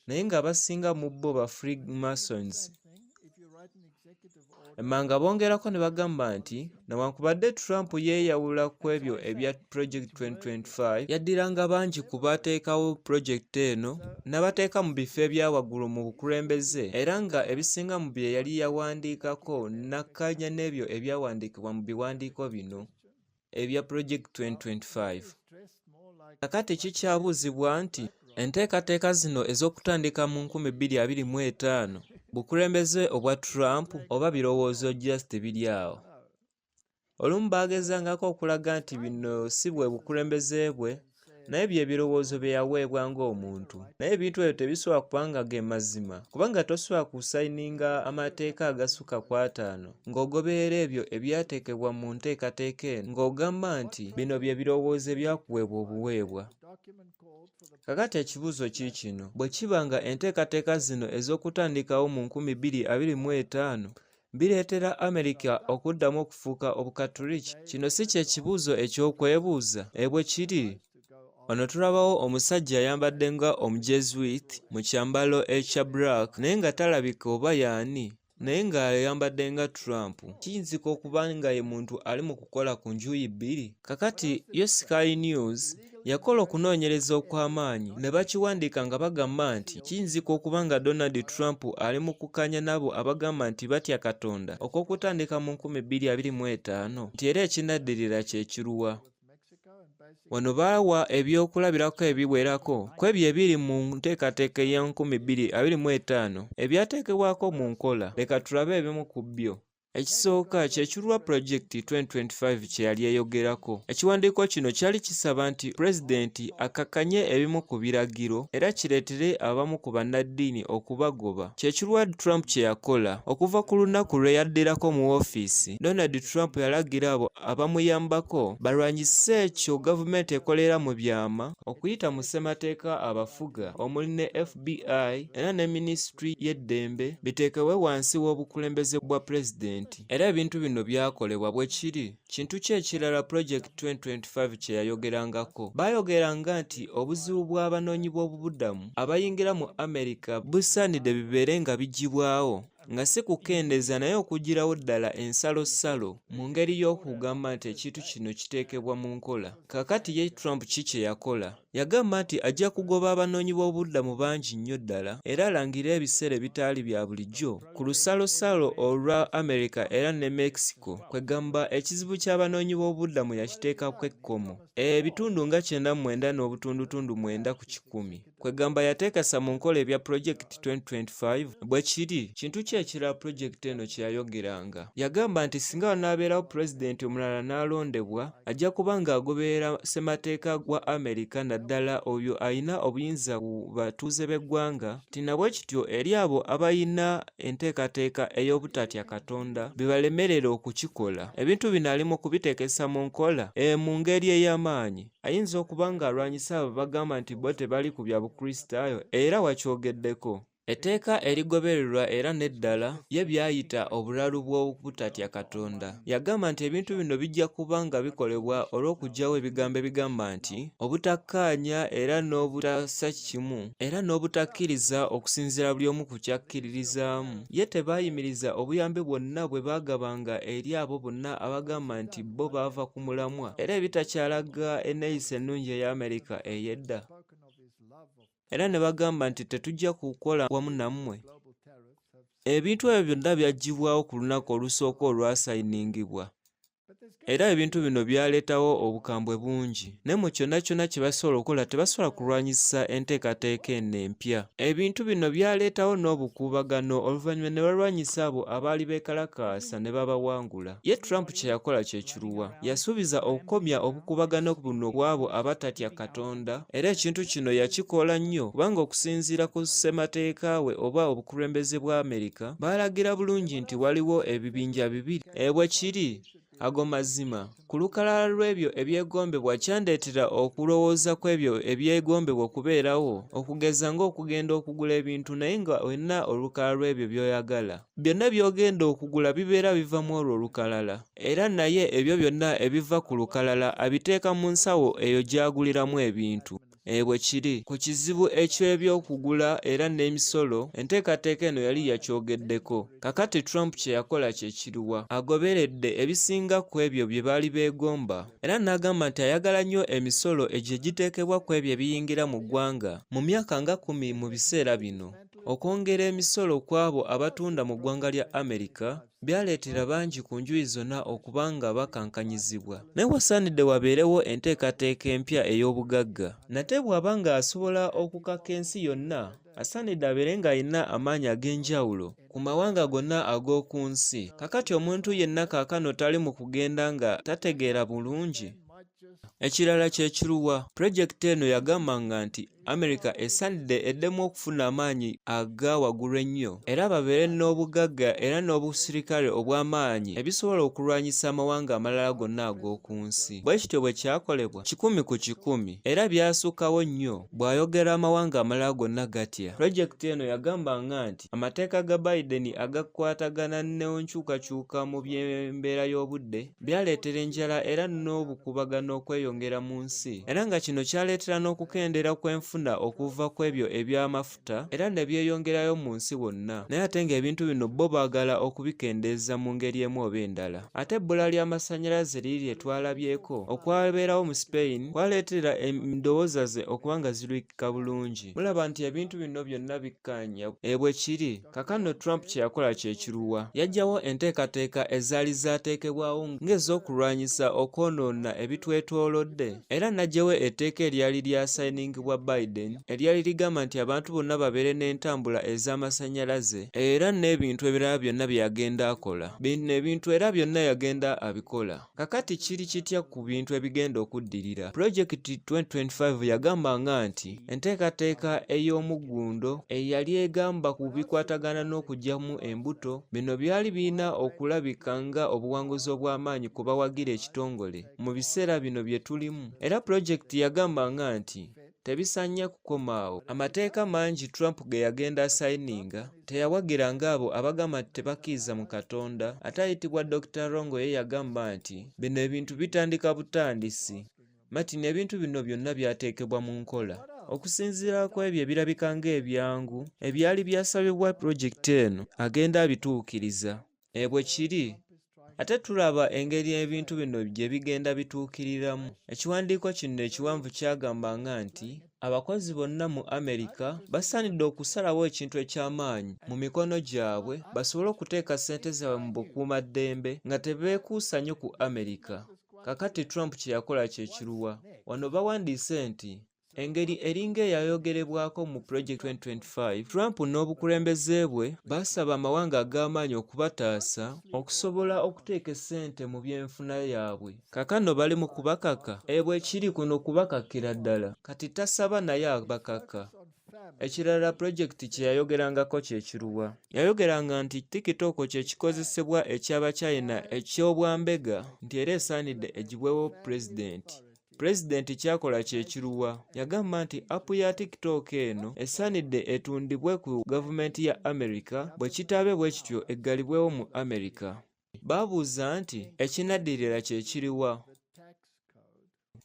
naye ng'abasinga mu bo ba Freemasons. Emmanga bongerako ne bagamba nti newankubadde Trump yeeyawula ku ebyo ebya Project 2025 yaddiranga bangi ku bateekawo projekiti eno n'abateeka mu bifo ebyawaggulu mu bukulembeze era nga ebisinga mu bye yali yawandiikako nakkaanya n'ebyo ebyawandiikibwa mu biwandiiko bino ebya Project 2025. Kakati kikyabuuzibwa nti enteekateeka zino ez'okutandika mu 2025 bukulembeze obwa Trump oba birowoozo just biri awo. Olumu baagezangako okulaga nti bino si bwe bukulembeze bwe naye bye birowoozo bye yaweebwa ng'omuntu. Naye ebintu ebyo tebisobola kubanga ge mazima kubanga tosobola kusayininga amateeka agasuka ku 5 ng'ogoberera ebyo ebyateekebwa mu nteekateeka eno ng'ogamba nti bino bye birowoozo ebyakuweebwa obuweebwa. Kakati ekibuuzo kiikino, bwe kiba nga enteekateeka zino ez'okutandikawo mu 2025 bireetera Amerika okuddamu okufuuka obukatuliki, kino si kye kibuuzo eky'okwebuuza? Bwe kiri, wano tulabawo omusajja ayambadde nga omujesuit mu kyambalo ekya black naye nga talabika oba y'ani naye ng'ayambadde nga Trump. Kiyinzika okuba nga ye muntu ali mu kukola ku njuyi bbiri. Kakati yo Sky News yakola okunoonyereza okw'amaanyi ne bakiwandiika nga bagamba nti kiyinzika okuba nga Donald Trump ali mu kukkaanya nabo abagamba nti batya Katonda okw'okutandika mu 2025 nti era ekinaddirira kye kiruwa. Wano baawa ebyokulabirako ebiwerako ku ebyo ebiri mu nteekateeka ya 2025 ebyateekebwako mu nkola. Leka tulabe ebimu ku byo. Ekisooka kye kirwa Project 2025 kye yali eyogerako. Ekiwandiiko kino kyali kisaba nti pulezidenti akakkanye ebimu ku biragiro era kireetere abamu ku bannaddiini okubagoba. Kye kirwa Trump kye yakola. Okuva ku lunaku lwe yaddirako mu woofiisi, Donald Trump yalagira abo abamuyambako balwanyise ekyo gavumenti ekolera mu byama okuyita mu ssemateeka abafuga omuli ne FBI era ne Minisitule y'eddembe biteekebwe wansi w'obukulembeze bwa pulezidenti. Era ebintu bino byakolebwa bwe kiri. Kintu ki ekirala Project 2025 kye yayogerangako? Baayogeranga nti obuzibu bw'abanoonyi b'obubudamu abayingira mu Amerika busaanidde bibeere nga biggyibwawo, nga si kukendeeza naye okugirawo ddala ensalosalo mu ngeri y'okugamba nti ekintu kino kiteekebwa mu nkola. Kaakati ye Trump ki kye yakola? Yagamba nti ajja kugoba abanoonyi b'obubudamu bangi nnyo ddala era alangira ebiseera ebitaali bya bulijjo ku lusalosalo olwa Amerika era ne Mexico, kwegamba ekizibu ky'abanoonyi b'obubudamu yakiteekako ekkomo. Ebitundu nga 99.9 ku 100. Kwegamba yateekasa mu nkola ebya Project 2025 bwe kiri. Kintu ki ekirala Project eno kye yayogeranga? Yagamba nti singa wanaabeerawo pulezidenti omulala n'alondebwa ajja kuba ng'agoberera ssemateeka gwa Amerika naddala oyo ayina obuyinza ku batuuze b'eggwanga, nti nabwe kityo eri abo abayina enteekateeka ey'obutatya Katonda bibalemerera okukikola. Ebintu bino ali mu kubiteekesa mu nkola mu ngeri ey'amaanyi. Ayinza okuba ng'alwanyisa abo bagamba nti bo tebali ku bya Bukristaayo era wakyogeddeko. Etteeka erigobererwa era n'eddala ye byayita obulalu bw'obutatya Katonda. Yagamba nti ebintu bino bijja kuba nga bikolebwa olw'okuggyawo ebigambo ebigamba nti obutakkaanya era n'obutassa kimu era n'obutakkiriza okusinziira buli omu ku kyakkiririzaamu. Ye tebaayimiriza obuyambi bwonna bwe baagabanga eri abo bonna abagamba nti bo baava ku mulamwa era ebitakyalaga enneeyisa ennungi ey'Amerika ey'edda. Era ne bagamba nti tetujja kukola wamu nammwe. Ebintu ebyo byonna byaggyibwawo ku lunaku olusooka olwasayiningibwa. Era ebintu bino byaleetawo obukambwe bungi. Ne mu kyonna kyonna kye basobola okukola tebasobola kulwanyisa enteekateeka eno empya. Ebintu bino byaleetawo n'obukuubagano oluvannyuma ne balwanyisa abo abaali beekalakaasa ne babawangula. Ye Trump kye yakola kye kiruwa? Yasuubiza okukomya obukuubagano buno bw'abo abatatya Katonda era ekintu kino yakikola nnyo kubanga okusinziira ku ssemateeka we oba obukulembeze bwa Amerika baalagira bulungi nti waliwo ebibinja bibiri. Bwe kiri ago mazima. Ku lukalala lw'ebyo ebyegombebwa kyandeetera okulowooza ku ebyo ebyegombebwa okubeerawo, okugeza ng'okugenda okugula ebintu naye nga wenna olukalala lw'ebyo by'oyagala. Byonna by'ogenda okugula bibeera biva mu olwo olukalala. Era naye ebyo byonna ebiva ku lukalala abiteeka mu nsawo eyo gy'aguliramu ebintu. Bwe kiri ku kizibu eky'ebyokugula era n'emisolo, enteekateeka eno yali yakyogeddeko. Kakati Trump kye yakola kye kiruwa? Agoberedde ebisinga ku ebyo bye baali beegomba era n'agamba nti ayagala nnyo emisolo egyo egiteekebwa ku ebyo ebiyingira mu ggwanga. Mu myaka nga 10 mu biseera bino, okwongera emisolo kw'abo abatunda mu ggwanga lya Amerika byaleetera bangi ku njuyi zonna okuba nga bakankanyizibwa. Naye wasaanidde wabeerewo enteekateeka empya ey'obugagga. Nate bw'aba nga asobola okukaka ensi yonna, asaanidde abeere ng'alina amaanyi ag'enjawulo ku mawanga gonna ag'oku nsi. Kakati omuntu yenna kaakano tali mu kugenda nga tategeera bulungi. Ekirala kye kiruwa? Project eno yagambanga nti Amerika esaanidde eddemu okufuna amaanyi aga waggulu ennyo era babeere n'obugagga era n'obusirikale obw'amaanyi ebisobola okulwanyisa amawanga amalala gonna ag'oku nsi. Bwe kityo bwe kyakolebwa 100 ku 100 era byasukkawo nnyo bw'ayogera amawanga amalala gonna gatya. Project eno yagambanga nti amateeka ga Biden agakwatagana n'enkyukakyuka mu by'embeera y'obudde byaleetera enjala era n'obukubagano okweyongera mu nsi era nga kino kyaleetera n'okukendera kw'enfuna okuva ku ebyo eby'amafuta era ne byeyongerayo mu nsi wonna. Naye ate ng'ebintu bino bo baagala okubikendeeza mu ngeri emu oba endala. Ate ebbula ly'amasannyalaze liri lye twalabyeko okwabeerawo mu Spain kwaleetera endowooza ze okuba nga zirwikika bulungi. Mulaba nti ebintu bino byonna bikkaanya. Bwe kiri kakano Trump kye yakola kye kiruwa? Yaggyawo enteekateeka ezaali zaateekebwawo ng'ez'okulwanyisa okwonoona ebitwetoolodde era n'aggyawo etteeka eryali lyasayiningibwa Biden Biden eryali ligamba nti abantu bonna babeere n'entambula ez'amasannyalaze era n'ebintu ebirala byonna bye yagenda akola. Bino ebintu era byonna yagenda abikola. Kakati kiri kitya ku bintu ebigenda okuddirira? Pulojekiti 2025 yagambanga nti enteekateeka ey'omuggundo eyali egamba ku bikwatagana n'okuggyamu embuto, bino byali birina okulabika nga obuwanguzi obw'amaanyi ku bawagira ekitongole mu biseera bino bye tulimu. Era pulojekiti yagambanga nti tebisaanye kukoma awo. Amateeka mangi Trump ge yagenda asayininga teyawagira ng'abo abagamba nti tebakkiriza mu Katonda. Ate ayitibwa Dr. Rongo ye yagamba nti bino ebintu bitandika butandisi. Martin, ebintu bino byonna byateekebwa mu nkola. Okusinziira ku ebyo ebirabika ng'ebyangu ebyali byasabibwa pulojekiti eno agenda abituukiriza. Bwe kiri ate tulaba engeri ebintu bino gye bigenda bituukiriramu. Ekiwandiiko kino ekiwanvu kyagambanga nti abakozi bonna mu Amerika basaanidde okusalawo ekintu eky'amaanyi mu mikono gyabwe basobole okuteeka ssente zaabwe mu bukuumaddembe nga tebeekuusa nnyo ku Amerika. Kakati Trump kye yakola kye kiruwa? Wano bawandiise nti engeri eringa eyayogerebwako mu Project 2025, Trump n'obukulembeze bwe basaba amawanga ag'amaanyi okubataasa okusobola okuteeka essente mu byenfuna yaabwe. Kakano bali mu kubakaka? Bwe kiri kuno kubakakira ddala. Kati tasaba naye abakaka. Ekirala pulojekiti kye yayogerangako kye kiruwa? Yayogeranga nti TikTok kye kikozesebwa eky'Abachina eky'obwambega nti era esaanidde egibwewo pulezidenti. Pulezidenti kyakola kye kiruwa? Yagamba nti apu ya TikTok eno esaanidde etundibwe ku gavumenti ya Amerika, bwe kitaabe bwe kityo eggalibwewo mu Amerika. Baabuuza nti ekinaddirira kye kiruwa?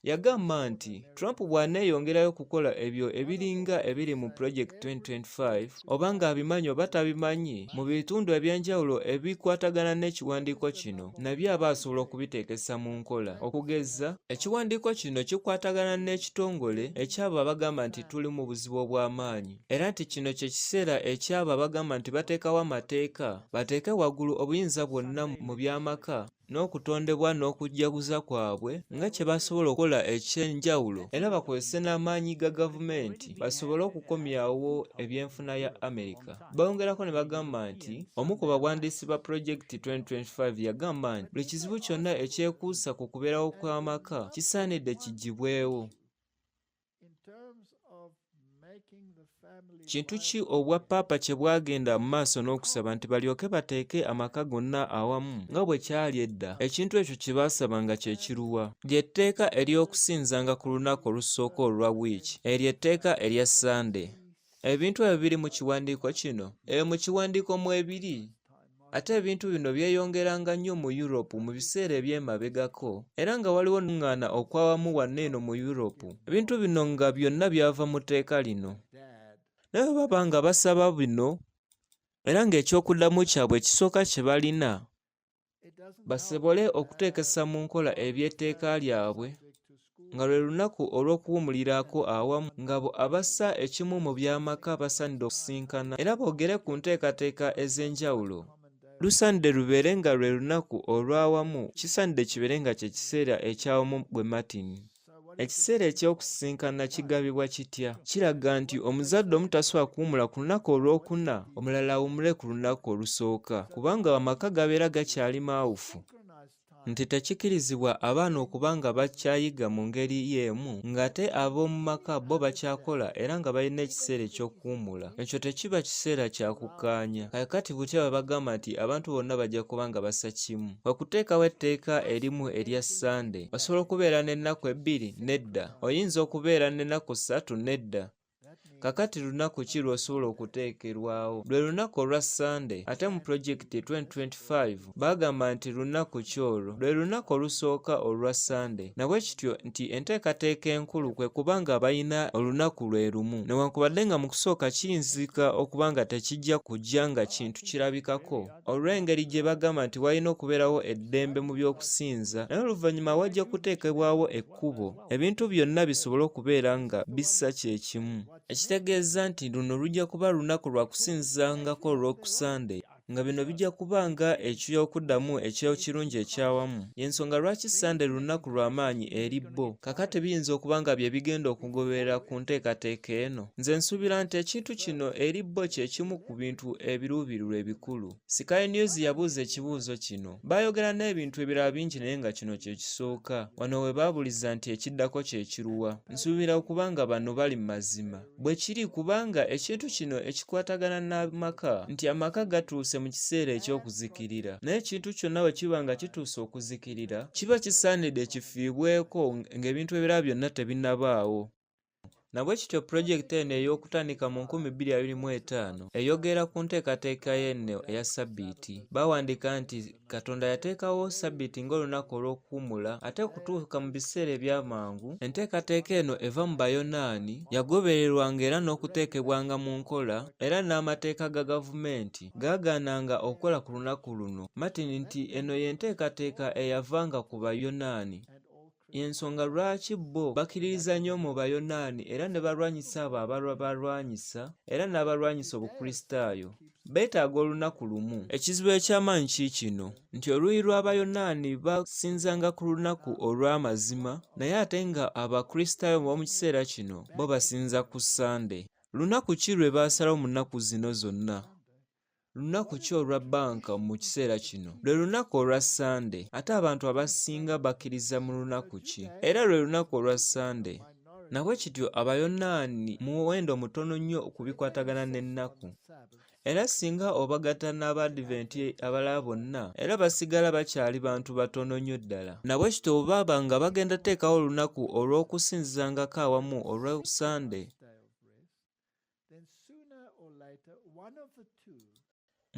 Yagamba nti Trump bw'aneeyongerayo kukola ebyo ebiringa ebiri mu Project 2025 oba ng'abimanyi oba tabimanyi mu bitundu eby'enjawulo ebikwatagana n'ekiwandiiko kino, nabyo aba asobola okubiteekesa mu nkola. Okugeza, ekiwandiiko kino kikwatagana n'ekitongole eky'abo abagamba nti tuli mu buzibu obw'amaanyi, era nti kino kye kiseera eky'abo abagamba nti bateekawo amateeka bateeke waggulu obuyinza bwonna mu by'amaka n'okutondebwa n'okujjaguza kwabwe nga kye basobola okukola ekyenjawulo, era bakozese n'amaanyi ga gavumenti basobole okukomyawo ebyenfuna ya Amerika. Bongerako ne bagamba nti omu ku bawandiisi ba Project 2025 yagamba nti buli kizibu kyonna ekyekuusa ku kubeerawo kw'amaka kisaanidde kiggibwewo. Kintu ki obwa Papa kye bwagenda mu maaso n'okusaba nti balyoke bateeke amaka gonna awamu nga bwe kyali edda? Ekintu ekyo kye baasabanga kye kiruwa? Ly'etteeka ery'okusinzanga ku lunaku olusooka olwa wiiki, eryo etteeka erya Sunday. Ebintu ebyo biri mu kiwandiiko kino? Mu kiwandiiko mwe biri. Ate ebintu bino byeyongeranga nnyo mu Europe mu biseera eby'emabegako, era nga waliwo n'okuŋŋaana okwawamu wonna eno mu Europe. Ebintu bino nga byonna byava mu tteeka lino. Naye baba nga basaba bino era ng'ekyokuddamu kyabwe ekisooka kye balina basobole okuteekesa mu nkola eby'etteeka lyabwe nga lwe lunaku olw'okuwumulirako awamu ng'abo abassa ekimu mu by'amaka basaanidde okusisinkana era boogere ku nteekateeka ez'enjawulo. Lusaanidde lubeere nga lwe lunaku olw'awamu, kisaanidde kibeere nga kye kiseera ekyawamu bwe Martin. Ekiseera eky'okusisinkana kigabibwa kitya? Kiraga nti omuzadde omu tasobola kuwumula ku lunaku olwokuna, omulala awumule ku lunaku olusooka, kubanga amaka gabeera gakyali maawufu. Nti tekikkirizibwa abaana okuba nga bakyayiga mu ngeri y'emu ng'ate ab'omu maka bo bakyakola era nga balina ekiseera eky'okuwumula. Ekyo tekiba kiseera kya kukkaanya. Kakati butya bagamba nti abantu bonna bajja kuba nga bassa kimu. Okuteekawo etteeka erimu erya Sunday, osobola okubeera n'ennaku ebbiri? Nedda. Oyinza okubeera n'ennaku 3? Nedda. Kakati lunaku ki lw'osobola okuteekerwawo? Lwe lunaku olwa Sunday. Ate mu Project 2025 bagamba nti lunaku ki olwo? Lwe lunaku olusooka olwa Sunday. Nabwe kityo nti enteekateeka enkulu kwe kubanga balina olunaku lwe lumu, newankubadde nga mu kusooka kiyinzika okuba nga tekijja kujja nga kintu kirabikako olw'engeri gye bagamba nti walina okubeerawo eddembe mu by'okusinza, naye oluvannyuma wajja kuteekebwawo ekkubo ebintu byonna bisobole okubeera nga bissa kye kimu. Ekitegeeza nti luno lujja kuba lunaku lwa kusinzangako olw'oku Sunday. nga bino bijja kubanga ekyokuddamu ekyokirungi ekyawamu. Y'ensonga lwaki Sande lunaku lw'amaanyi eri bo, kakati biyinza okuba nga bye bigenda okugoberera ku nteekateeka eno. Nze nsuubira nti ekintu kino eri bo kye kimu ku bintu ebiruubirirwa ebikulu. Sky News yabuuza ekibuuzo kino. Baayogera n'ebintu ebirala bingi naye nga kino kye kisooka. Wano we baabuliza nti ekiddako kye kiruwa. Nsuubira okubanga bano bali mu mazima. Bwe kiri kubanga ekintu kino ekikwatagana n'amaka, nti amaka gatuuse mu kiseera eky'okuzikirira. Naye ekintu kyonna bwe kiba nga kituuse okuzikirira, kiba kisaanidde kifiibweko ng'ebintu ebirala byonna tebinnabaawo. Na bwe kityo pulojekiti eno ey'okutandika mu 2025 eyogera ku nteekateeka y'eno eya sabbiiti. Bawandiika nti Katonda yateekawo sabbiiti ng'olunaku olw'okuwummula, ate okutuuka mu biseera eby'amangu enteekateeka eno eva mu Bayonaani yagobererwanga era n'okuteekebwanga mu nkola, era n'amateeka ga gavumenti gaagaananga okukola ku lunaku luno. Martin nti eno y'enteekateeka eyavanga ku Bayonaani. Y'ensonga lwaki bo bakkiririza nnyo mu Bayonaani era ne balwanyisa abo abalwanyisa era n'abalwanyisa Obukristaayo. Beetaaga olunaku lumu. Ekizibu eky'amaanyi kiikino nti oluuyi lw'Abayonaani basinzanga ku lunaku olw'amazima, naye ate nga Abakristaayo b'omu kiseera kino bo basinza ku Sande. Lunaku ki lwe baasalawo mu nnaku zino zonna? Lunaku ki olwa bbanka mu kiseera kino? Lwe lunaku olwa Sande. Ate abantu abasinga bakkiriza mu lunaku ki? Era lwe lunaku olwa Sande. Nabwe kityo Abayonaani muwendo mutono nnyo ku bikwatagana n'ennaku. Era singa obagatta n'Abadiventi abalala bonna, era basigala bakyali bantu batono nnyo ddala. Nabwe kityo baba nga bagenda teekawo olunaku olw'okusinzizangako awamu olwa Sande.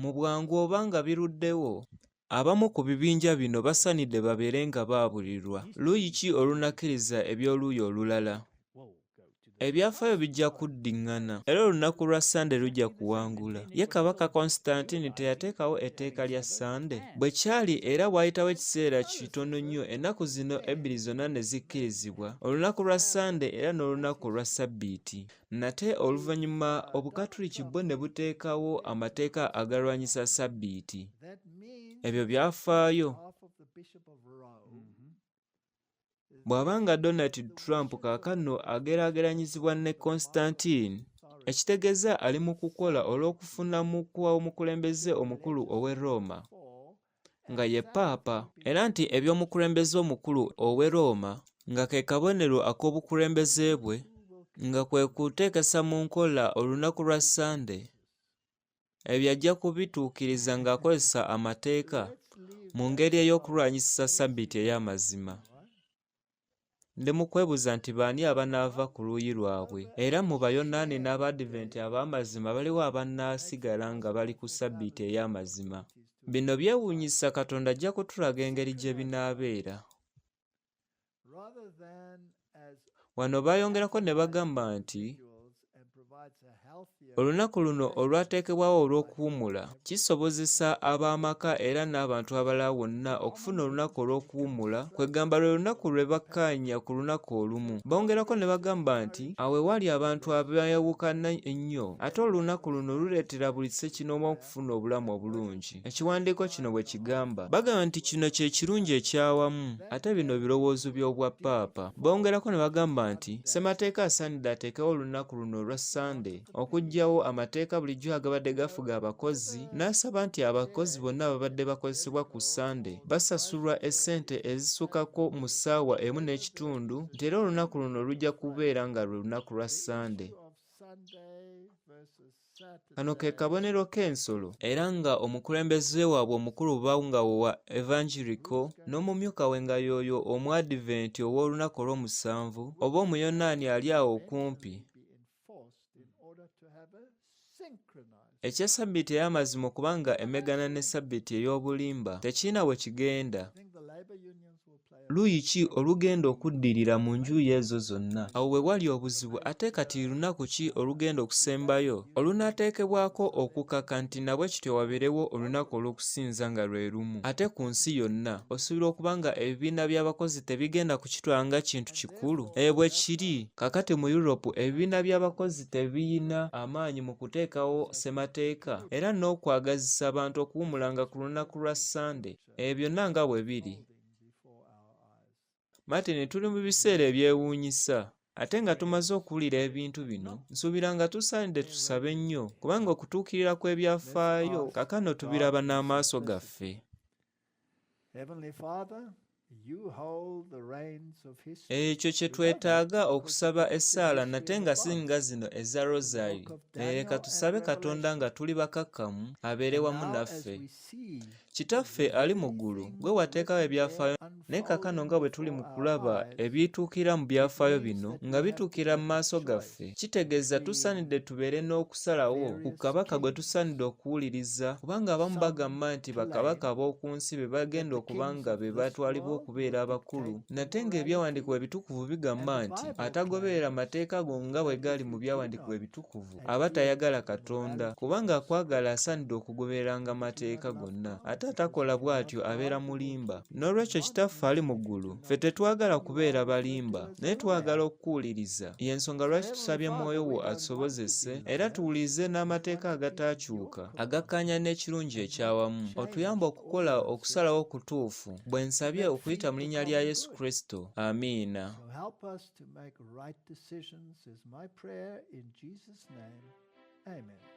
Mu bwangu oba nga biruddewo, abamu ku bibinja bino basanidde babeere nga baabulirwa. Luuyi ki olunakkiriza eby'oluuyi olulala? Ebyafaayo bijja kuddiŋŋana, era olunaku lwa Sande lujja kuwangula. Ye Kabaka Constantine teyateekawo etteeka lya Sande? Bwe kyali era bw'ayitawo ekiseera kitono nnyo ennaku zino ebbiri zonna ne zikkirizibwa, olunaku lwa Sande era n'olunaku olwa Sabbiiti. Nate oluvannyuma Obukatuliki bwo ne buteekawo amateeka agalwanyisa Sabbiiti. Ebyo byafaayo. Bw'abanga Donald Trump kaakano ageraageranyizibwa ne Constantine, ekitegeeza ali mu kukola olw'okufuna kuwa omukulembeze omukulu ow'e Roma, nga ye Paapa, era nti eby'omukulembeze omukulu ow'e Roma nga ke kabonero ak'obukulembeze bwe, nga kwe kuteekesa mu nkola olunaku lwa Sande, ebyo ajja kubituukiriza ng'akozesa amateeka mu ngeri ey'okulwanyisa Sabbiiti ey'amazima. Ndi mu kwebuuza nti baani abanaava ku luuyi lwabwe, era mu Bayonaani n'Abadiventi ab'amazima baliwo abanaasigala nga bali ku Sabbiiti ey'amazima. Bino byewuunyisa Katonda ajja kutulaga engeri gye binaabeera. Wano baayongerako ne bagamba nti olunaku luno olwateekebwawo olw'okuwummula kisobozesa ab'amaka era n'abantu abalala bonna okufuna olunaku olw'okuwummula, kwegamba lwe lunaku lwe bakkaanya ku lunaku olumu. Bongerako ne bagamba nti awo ewali abantu abeewukana ennyo, ate olunaku luno luleetera buli ssekinomu okufuna obulamu obulungi. Ekiwandiiko kino bwe kigamba, bagamba nti kino kye kirungi ekyawamu, ate bino birowoozo by'obwa Paapa. Bongerako ne bagamba nti ssemateeka asaanidde ateekewo olunaku luno olwa Sande okugyawo amateeka bulijjo agabadde gafuga abakozi, n'asaba nti abakozi bonna ababadde bakozesebwa ku Sande basasulwa essente ezisukkako mu ssaawa 1.5, nti era olunaku luno lujja kubeera nga lwe lunaku lwa Sande. Kano ke kabonero k'ensolo, era nga omukulembeze waabwe omukulu nga wa Evangelical n'omumyuka we nga y'oyo Omuadiventi ow'olunaku olw'omusanvu oba Omuyonaani ali awo okumpi. Ekya Sabbiiti ey'amazima okubanga emegana ne Sabbiiti ey'obulimba tekirina we kigenda. luuyi ki olugenda okuddirira mu njuyi ezo zonna. Awo we wali obuzibu ate kati lunaku ki olugenda okusembayo olunaateekebwako okukaka nti nabwe kityo wabeerewo olunaku olw'okusinza nga lwe lumu. Ate ku nsi yonna osuubira okuba nga ebibiina by'abakozi tebigenda kukitwala nga kintu kikulu. Bwe kiri kakati mu Europe ebibiina by'abakozi tebiyina amaanyi mu kuteekawo ssemateeka era n'okwagazisa abantu okuwumulanga ku lunaku lwa Sande. Ebyo byonna nga bwe biri. Martin, tuli mu biseera ebyewuunyisa. Ate nga tumaze okuwulira ebintu bino, nsuubira nga tusaanidde tusabe nnyo kubanga okutuukirira kw'ebyafaayo kaakano tubiraba n'amaaso gaffe. Heavenly Father, you hold the reins of history. Ekyo kye twetaaga okusaba essaala nate nga singa zino eza Rosary. Leka tusabe Katonda nga tuli bakakkamu abeere wamu naffe. Kitaffe ali mu ggulu, gwe wateekawo ebyafaayo, naye kaakano nga bwe tuli mu kulaba ebituukira mu byafaayo bino nga bituukira mu maaso gaffe, kitegeeza tusaanidde tubeere n'okusalawo ku kabaka gwe tusaanidde okuwuliriza, kubanga abamu bagamba nti bakabaka b'oku nsi be bagenda okuba nga be batwalibwa okubeera abakulu, nate ng'ebyawandiikibwa ebitukuvu bigamba nti atagoberera mateeka go nga bwe gali mu byawandiikibwa ebitukuvu aba tayagala Katonda, kubanga akwagala asaanidde okugobereranga mateeka gonna. Ate atakola bw'atyo abeera mulimba. N'olwekyo Kitaffe ali mu ggulu, ffe tetwagala kubeera balimba, naye twagala okuwuliriza. Y'ensonga lwaki tusabye Mwoyo wo atusobozese era tuwulirize n'amateeka agataakyuka agakkaanya n'ekirungi ekyawamu. Otuyamba okukola okusalawo kutuufu bwe nsabye okuyita mu linnya lya Yesu Kristo. Amiina. So help us to make right decisions is my prayer in Jesus' name. Amen.